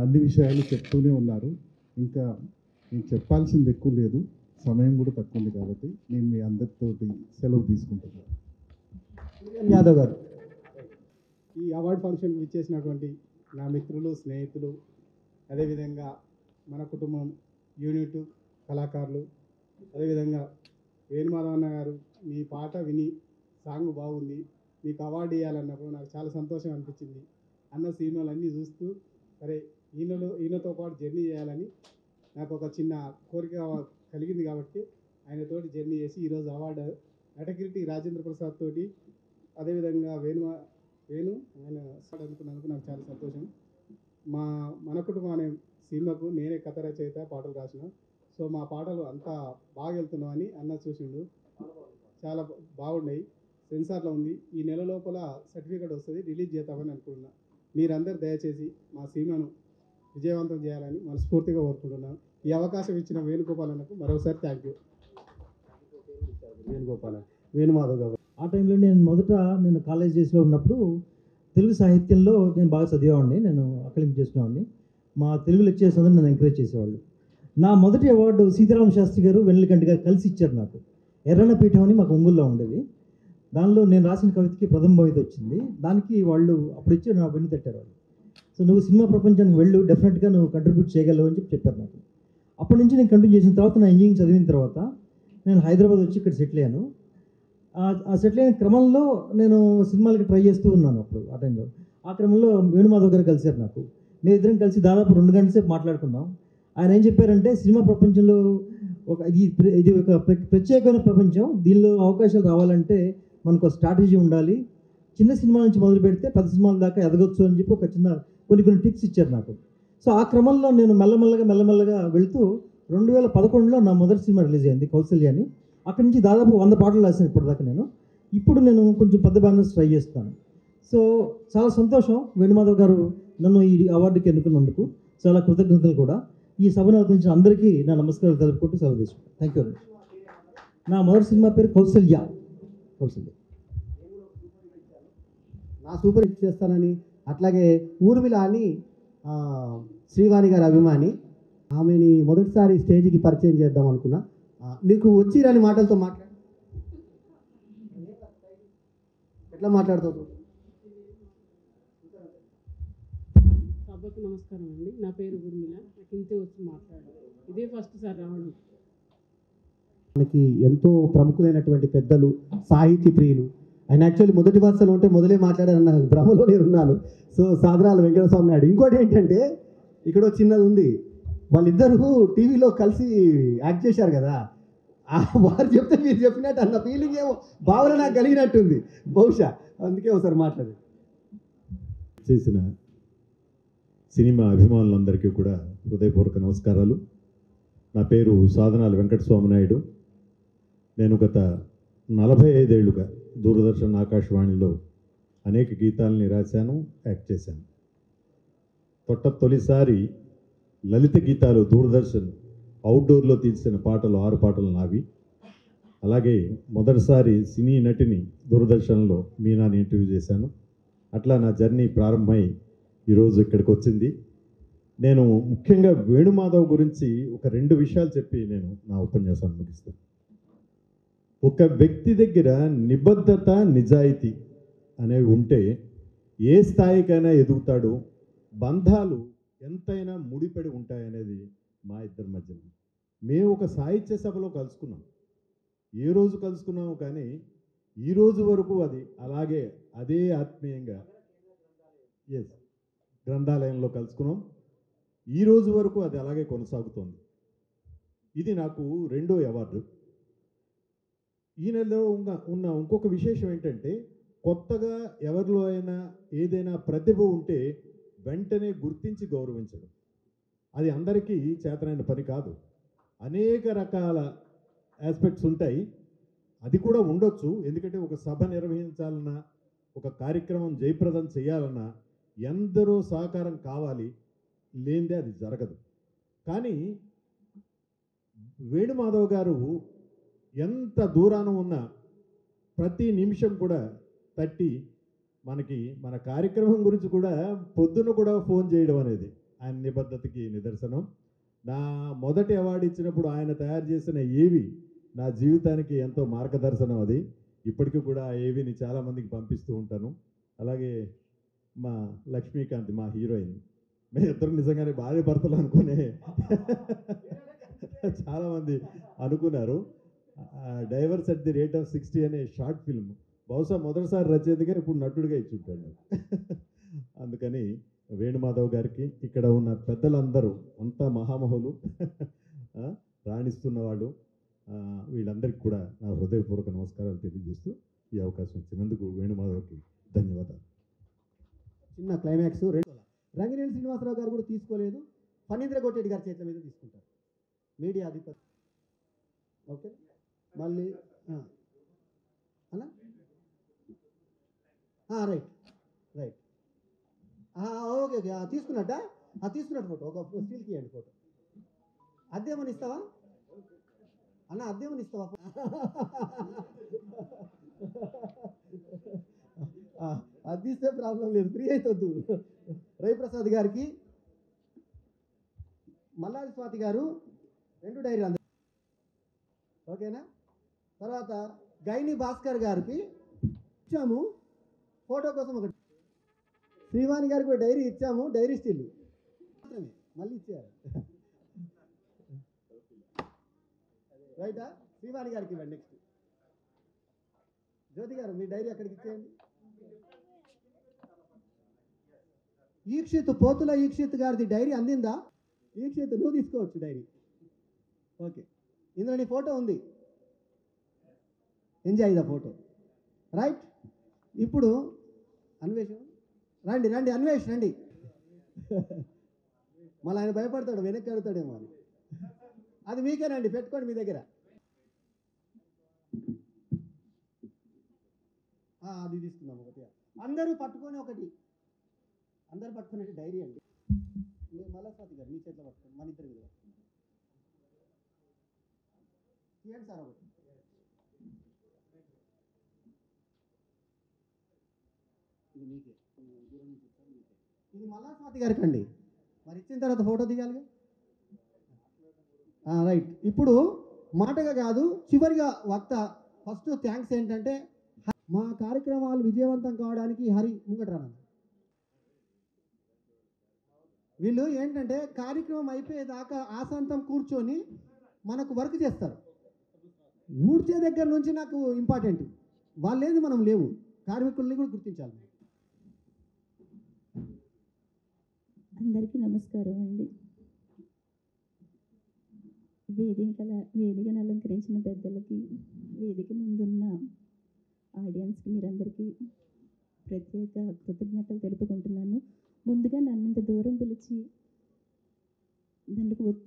[SPEAKER 10] అన్ని విషయాలు చెప్తూనే ఉన్నారు. ఇంకా నేను చెప్పాల్సింది ఎక్కువ లేదు, సమయం కూడా తక్కువ ఉంది కాబట్టి నేను మీ అందరితోటి సెలవు తీసుకుంటున్నాను.
[SPEAKER 2] యాదవ్ గారు, ఈ అవార్డ్ ఫంక్షన్కి విచ్చేసినటువంటి నా మిత్రులు, స్నేహితులు, అదేవిధంగా మన కుటుంబం, యూనిట్, కళాకారులు, అదేవిధంగా వేణుమాధవ్ అన్న గారు, మీ పాట విని సాంగ్ బాగుంది, మీకు అవార్డు ఇవ్వాలన్నప్పుడు నాకు చాలా సంతోషం అనిపించింది. అన్న సినిమాలు అన్నీ చూస్తూ సరే ఈయనతో పాటు జర్నీ చేయాలని నాకు ఒక చిన్న కోరిక కలిగింది కాబట్టి ఆయనతోటి జర్నీ చేసి ఈరోజు అవార్డు నటకిరీటి రాజేంద్ర ప్రసాద్ తోటి, అదేవిధంగా వేణు ఆయన అనుకున్నందుకు నాకు చాలా సంతోషం. మన కుటుంబం అనే సినిమాకు నేనే కథ రచయిత, పాటలు రాసిన. సో మా పాటలు అంతా బాగా వెళ్తున్నామని అన్న చూసిండు, చాలా బాగున్నాయి. సెన్సార్లో ఉంది, ఈ నెల లోపల సర్టిఫికేట్ వస్తుంది, రిలీజ్ చేద్దామని అనుకుంటున్నా. మీరందరూ దయచేసి మా సినిమాను విజయవంతం చేయాలని మనస్ఫూర్తిగా కోరుకుంటున్నాను. ఈ అవకాశం ఇచ్చిన వేణుగోపాల్ అన్నకు మరోసారి థ్యాంక్ యూ. వేణుమాధవ్ గారు,
[SPEAKER 11] ఆ టైంలో నేను కాలేజ్ డేస్లో ఉన్నప్పుడు తెలుగు సాహిత్యంలో నేను బాగా చదివేవాడిని, నేను అకాడమిక్ చేసుకునేవాడిని. మా తెలుగు లెక్చరర్స్ అందరూ నన్ను ఎంకరేజ్ చేసేవాళ్ళు. నా మొదటి అవార్డు సీతారామ శాస్త్రి గారు, వెన్నెలకంటి గారు కలిసి ఇచ్చారు నాకు. ఎర్రన్న పీఠం అని మాకు ఒంగోలులో ఉండేది. దానిలో నేను రాసిన కవితకి ప్రథమ భవిత వచ్చింది. దానికి వాళ్ళు అప్పుడు ఇచ్చి నా వెన్ను తట్టారు వాళ్ళు. సో నువ్వు సినిమా ప్రపంచానికి వెళ్ళు, డెఫినెట్గా నువ్వు కంట్రిబ్యూట్ చేయగలవు అని చెప్పారు నాకు. అప్పటి నుంచి నేను కంటిన్యూ చేసిన తర్వాత, నా ఇంజనీరింగ్ చదివిన తర్వాత నేను హైదరాబాద్ వచ్చి ఇక్కడ సెటిల్ అయ్యాను. ఆ సెటిల్ అయిన క్రమంలో నేను సినిమాలకి ట్రై చేస్తూ ఉన్నాను అప్పుడు ఆ టైంలో. ఆ క్రమంలో వేణుమాధవ్ గారు కలిశారు నాకు. మేమిద్దరం కలిసి దాదాపు 2 గంటల సేపు మాట్లాడుకున్నాం. ఆయన ఏం చెప్పారంటే, సినిమా ప్రపంచంలో ఇది ఒక ప్రత్యేకమైన ప్రపంచం, దీనిలో అవకాశాలు రావాలంటే మనకు స్ట్రాటజీ ఉండాలి, చిన్న సినిమా నుంచి మొదలు పెడితే పెద్ద సినిమాల దాకా ఎదగొచ్చు అని చెప్పి ఒక కొన్ని టిప్స్ ఇచ్చారు నాకు. సో ఆ క్రమంలో నేను మెల్లమెల్లగా వెళుతూ 2011లో నా మొదటి సినిమా రిలీజ్ అయింది, కౌసల్య అని. అక్కడి నుంచి దాదాపు 100 పాటలు రాశాను ఇప్పటిదాకా నేను. ఇప్పుడు నేను కొంచెం పెద్ద బ్యానర్స్ ట్రై చేస్తాను. సో చాలా సంతోషం వేణుమాధవ్ గారు నన్ను ఈ అవార్డుకి ఎన్నుకున్నందుకు, చాలా కృతజ్ఞతలు కూడా. ఈ సభను అలంకరించిన అందరికీ నా నమస్కారాలు తెలుపుకుంటూ సెలవు తీసుకుంటాను. Thank you. నా మొదటి సినిమా పేరు కౌసల్య.
[SPEAKER 2] నా సూపర్ హిట్ చేస్తానని, అట్లాగే ఊర్మిళ అని శ్రీవాణి గారి అభిమాని, ఆమెని మొదటిసారి స్టేజ్కి పరిచయం చేద్దాం అనుకున్నా. నీకు వచ్చి రాని మాటలతో ఎట్లా మాట్లాడుతావు?
[SPEAKER 12] సభకు నమస్కారం అండి. నా పేరు ఊర్మిళ. నాకు ఇంతే వచ్చి మాట్లాడాలి, ఇదే ఫస్ట్ సార్ రావడం.
[SPEAKER 2] మనకి ఎంతో ప్రముఖులైనటువంటి పెద్దలు, సాహితీ ప్రియులు. ఆయన యాక్చువల్లీ మొదటి వరుసలో ఉంటే మొదలే మాట్లాడారన్న భ్రమలో నేను ఉన్నాను. సో సాధనాల వెంకటస్వామి నాయుడు. ఇంకోటి ఏంటంటే, ఇక్కడ చిన్నది ఉంది, వాళ్ళిద్దరూ టీవీలో కలిసి యాక్ట్ చేశారు కదా, వారు చెప్తే మీరు చెప్పినట్టు అన్న ఫీలింగ్ ఏమో భావన నాకు కలిగినట్టుంది బహుశా, అందుకే ఒకసారి మాట్లాడు.
[SPEAKER 13] చేసిన సినిమా అభిమానులందరికీ కూడా హృదయపూర్వక నమస్కారాలు. నా పేరు సాధనాల వెంకటస్వామి నాయుడు. నేను గత 45 ఏళ్ళుగా దూరదర్శన్, ఆకాశవాణిలో అనేక గీతాలని రాశాను, యాక్ట్ చేశాను. తొలిసారి లలిత గీతాలు దూరదర్శన్ అవుట్డోర్లో తీసిన పాటలు 6 పాటలు నావి. అలాగే మొదటిసారి సినీ నటిని దూరదర్శన్లో మీనాని ఇంటర్వ్యూ చేశాను. అట్లా నా జర్నీ ప్రారంభమై ఈరోజు ఇక్కడికి వచ్చింది. నేను ముఖ్యంగా వేణుమాధవ్ గురించి ఒక 2 విషయాలు చెప్పి నేను నా ఉపన్యాసాన్ని ముగిస్తాను. ఒక వ్యక్తి దగ్గర నిబద్ధత, నిజాయితీ అనేవి ఉంటే ఏ స్థాయికైనా ఎదుగుతాడు. బంధాలు ఎంతైనా ముడిపడి ఉంటాయనేది మా ఇద్దరి మధ్యన. మేము ఒక సాహిత్య సభలో కలుసుకున్నాం, ఏ రోజు కలుసుకున్నాము కానీ ఈ రోజు వరకు అది అలాగే అదే ఆత్మీయంగా గ్రంథాలయంలో కలుసుకున్నాం. ఈ రోజు వరకు అది అలాగే కొనసాగుతోంది. ఇది నాకు 2వ అవార్డు. ఈ నెలలో ఉన్న ఇంకొక విశేషం ఏంటంటే, కొత్తగా ఎవరిలో అయినా ఏదైనా ప్రతిభ ఉంటే వెంటనే గుర్తించి గౌరవించడం. అది అందరికీ చేతనైన పని కాదు. అనేక రకాల ఆస్పెక్ట్స్ ఉంటాయి, అది కూడా ఉండొచ్చు. ఎందుకంటే ఒక సభ నిర్వహించాలన్నా, ఒక కార్యక్రమం జయప్రదం చేయాలన్నా ఎందరో సహకారం కావాలి, లేనిదే అది జరగదు. కానీ వేణుమాధవ్ గారు ఎంత దూరాన ఉన్న ప్రతి నిమిషం కూడా తట్టి మనకి మన కార్యక్రమం గురించి కూడా పొద్దున కూడా ఫోన్ చేయడం అనేది ఆయన నిబద్ధతకి నిదర్శనం. నా మొదటి అవార్డు ఇచ్చినప్పుడు ఆయన తయారు చేసిన ఏవి నా జీవితానికి ఎంతో మార్గదర్శనం. అది ఇప్పటికీ కూడా ఆ ఏవిని చాలామందికి పంపిస్తూ ఉంటాను. అలాగే మా లక్ష్మీకాంత్ మా హీరోయిన్, మేము ఇద్దరు నిజంగానే భార్య భర్తలు అనుకునే చాలామంది అనుకున్నారు. Divorce at the rate of 60 అనే షార్ట్ ఫిల్మ్ బహుశా మొదటిసారి రచయితగా ఇప్పుడు నటుడిగా ఇచ్చుంటాడు. అందుకని వేణుమాధవ్ గారికి, ఇక్కడ ఉన్న పెద్దలందరూ అంతా మహామహులు, రాణిస్తున్న వాళ్ళు, వీళ్ళందరికీ కూడా నా హృదయపూర్వక నమస్కారాలు తెలియజేస్తూ ఈ అవకాశం ఇచ్చినందుకు వేణుమాధవ్కి ధన్యవాదాలు.
[SPEAKER 2] చిన్న క్లైమాక్స్ రంగినేని శ్రీనివాసరావు గారు కూడా తీసుకోలేదు, ఫణీంద్ర గోటెడ్డి గారి చేతుల మీద తీసుకుంటారు, మీడియా అధిపతి. ఓకే, మళ్ళీ అలా రైట్ రైట్ ఓకే ఓకే తీసుకున్నట్ట తీసుకున్నట్టు ఫోటో ఒక స్టీల్కి ఇవ్వండి ఫోటో. అద్దెమని ఇస్తావా అన్న, అద్దెమని ఇస్తావా? అది ఇస్తే ప్రాబ్లం లేదు, ఫ్రీ అయితే వద్దు. రవిప్రసాద్ గారికి, మల్లాది స్వాతి గారు 2 డైరీలు అందరు ఓకేనా. తర్వాత గైని భాస్కర్ గారికి ఇచ్చాము ఫోటో కోసం ఒకటి, శ్రీవాణి గారికి ఒక డైరీ ఇచ్చాము, డైరీ స్టిల్ మాత్రమే మళ్ళీ ఇచ్చారు. రైటా, శ్రీవాణి గారికి ఇవ్వండి. నెక్స్ట్ జ్యోతి గారు మీ డైరీ అక్కడికి ఇచ్చేయండి. ఈక్షిత్, పోతుల ఈక్షిత్ గారిది డైరీ అందిందా? ఈక్షిత్ నువ్వు తీసుకోవచ్చు డైరీ. ఓకే, ఇందులో నీ ఫోటో ఉంది, ఎంజాయ్ ద ఫోటో. రైట్, ఇప్పుడు అన్వేష్ రండి రండి, అన్వేష్ రండి. మళ్ళీ ఆయన భయపడతాడు, వెనక్కి అడుగుతాడేమో అని. అది మీకేనండి, పెట్టుకోండి మీ దగ్గర. అది తీసుకుందాం ఒకటి, అందరూ పట్టుకొని ఒకటి, అందరూ పట్టుకునే డైరీ అండి. మల్లాస్వాతి గారు మీ చేతిలో పట్టుకోండి, మన ఇద్దరు మీద తీయండి సార్ ఒకటి. ఇది మీకే, ఇది మల్లాస్వాతి గారికి అండి. మరి ఇచ్చిన తర్వాత ఫోటో దిగాలిగా. రైట్, ఇప్పుడు మాటగా కాదు, చివరిగా వక్త ఫస్ట్ థ్యాంక్స్ ఏంటంటే, మా కార్యక్రమాలు విజయవంతం కావడానికి హరి ముంగటరాను. వీళ్ళు ఏంటంటే కార్యక్రమం అయిపోయేదాకా ఆశాంతం కూర్చొని మనకు వర్క్ చేస్తారు. ఊడ్చే దగ్గర నుంచి నాకు ఇంపార్టెంట్, వాళ్ళేది మనం లేవు, కార్మికుల్ని కూడా గుర్తించాలి.
[SPEAKER 5] అందరికీ నమస్కారం అండి. వేదికను అలంకరించిన పెద్దలకి, వేదిక ముందున్న ఆడియన్స్కి, మీరందరికీ ప్రత్యేక కృతజ్ఞతలు తెలుపుకుంటున్నాను. ముందుగా నన్ను ఇంత దూరం పిలిచి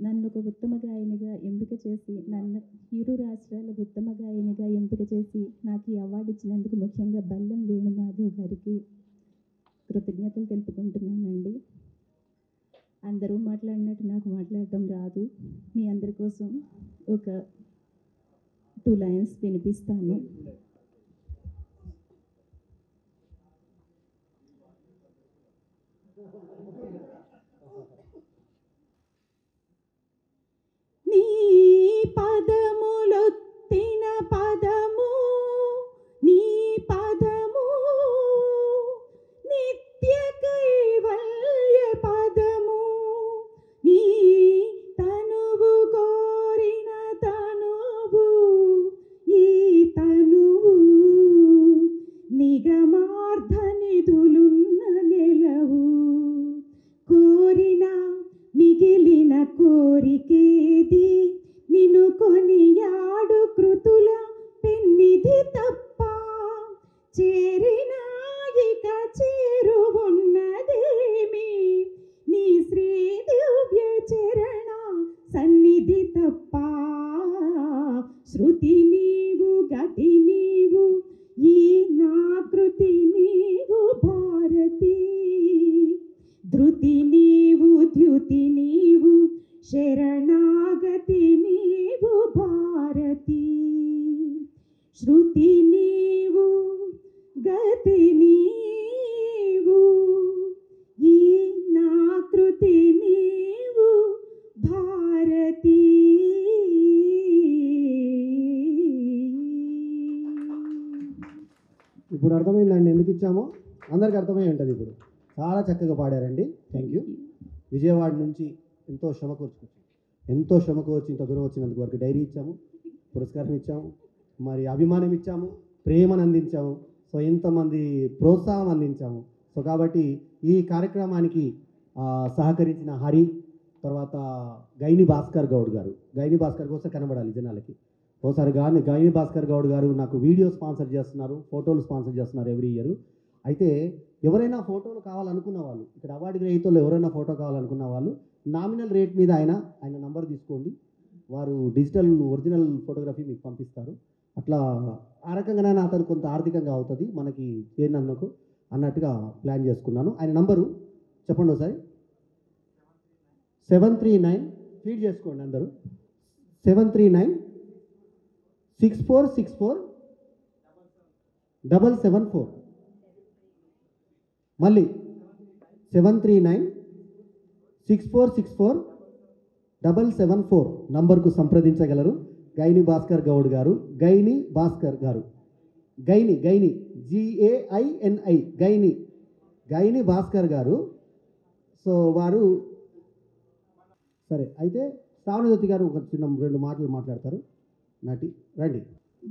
[SPEAKER 5] నన్ను ఒక ఉత్తమ గాయనిగా ఎంపిక చేసి, నన్ను 7 రాష్ట్రాల ఉత్తమ గాయనిగా ఎంపిక చేసి నాకు ఈ అవార్డు ఇచ్చినందుకు ముఖ్యంగా బల్లెం వేణుమాధవ్ గారికి కృతజ్ఞతలు తెలుపుకుంటున్నానండి. అందరూ మాట్లాడినట్టు నాకు మాట్లాడటం రాదు. మీ అందరి కోసం ఒక 2 లైన్స్ వినిపిస్తాను. నీ పదములొత్తిన పదము, నీ పదము నిత్య కైవల్య పదము, నీ తనువు కోరిన తనువు, ఈ తనువు నిగమార్థ నిధులున్న నెలవు, కోరిన మిగిలిన కోరికేది, నిన్ను కొనియాడు కృతుల పెన్నిధి తప్ప, చేరిన ఇక చేరువున్నదేమి, నీ శ్రీ దివ్య చరణ సన్నిధి తప్ప, శృతి నీవు గతి నీవు, ఈ నాకృతి నీవు భారతి, ధృతి నీవు ద్యుతి నీవు, శర
[SPEAKER 14] శృతి నీవు గతి నీవు ఈ నా కృతి నీవు భారతీ.
[SPEAKER 2] ఇప్పుడు అర్థమైందండి ఎందుకు ఇచ్చామో, అందరికి అర్థమై ఉంటుంది ఇప్పుడు. చాలా చక్కగా పాడారండి, థ్యాంక్ యూ. విజయవాడ నుంచి ఎంతో శ్రమ కోర్చి ఇంత దూరం వచ్చినందుకు వారికి డైరీ ఇచ్చాము, పురస్కారం ఇచ్చాము, మరి అభిమానం ఇచ్చాము, ప్రేమను అందించాము, సో ఇంతమంది ప్రోత్సాహం అందించాము. సో కాబట్టి ఈ కార్యక్రమానికి సహకరించిన హరి, తర్వాత గైని భాస్కర్ గౌడ్ గారు, గైని భాస్కర్ కోసం కనబడాలి జనాలకి ఒకసారి. గైని భాస్కర్ గౌడ్ గారు నాకు వీడియో స్పాన్సర్ చేస్తున్నారు, ఫోటోలు స్పాన్సర్ చేస్తున్నారు ఎవ్రీ ఇయర్. అయితే ఎవరైనా ఫోటోలు కావాలనుకున్న వాళ్ళు, ఇక్కడ అవార్డు గ్రహీతలు ఎవరైనా ఫోటో కావాలనుకున్న వాళ్ళు నామినల్ రేట్ మీద ఆయన నంబర్ తీసుకోండి, వారు డిజిటల్ ఒరిజినల్ ఫోటోగ్రఫీ మీకు పంపిస్తారు. అట్లా ఆ రకంగానే అతను కొంత ఆర్థికంగా అవుతుంది మనకి చేరినందుకు అన్నట్టుగా ప్లాన్ చేసుకున్నాను. ఆయన నంబరు చెప్పండి ఒకసారి. 739 ఫీడ్ చేసుకోండి అందరూ. 739-6464-774. మళ్ళీ 739-6464-774 నంబర్కు సంప్రదించగలరు. గైని భాస్కర్ గౌడ్ గారు, గైని భాస్కర్ గారు, గైని GAINI గైని భాస్కర్ గారు. సో వారు సరే. అయితే శ్రావణజ్యోతి గారు ఒక చిన్న 2 మాటలు మాట్లాడతారు. నటి రండి.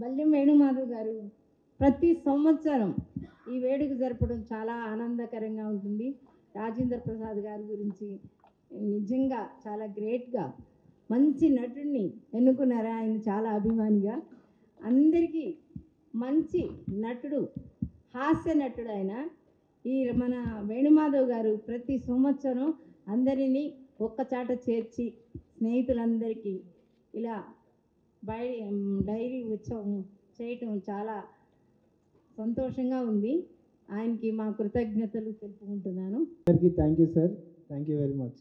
[SPEAKER 15] బల్లెం వేణుమాధవ్ గారు ప్రతి సంవత్సరం ఈ వేడుక జరపడం చాలా ఆనందకరంగా ఉంటుంది. రాజేంద్ర ప్రసాద్ గారి గురించి నిజంగా చాలా గ్రేట్గా మంచి నటుడిని ఎన్నుకున్నారు. ఆయన చాలా అభిమానిగా అందరికీ మంచి నటుడు, హాస్య నటుడు ఆయన. ఈ మన వేణుమాధవ్ గారు ప్రతి సంవత్సరం అందరినీ ఒక్కచాట చేర్చి స్నేహితులందరికీ ఇలా డైరీ ఉత్సవం చేయటం చాలా సంతోషంగా ఉంది. ఆయనకి మా కృతజ్ఞతలు తెలుపుకుంటున్నాను.
[SPEAKER 16] అందరికీ thank you sir, thank you very much.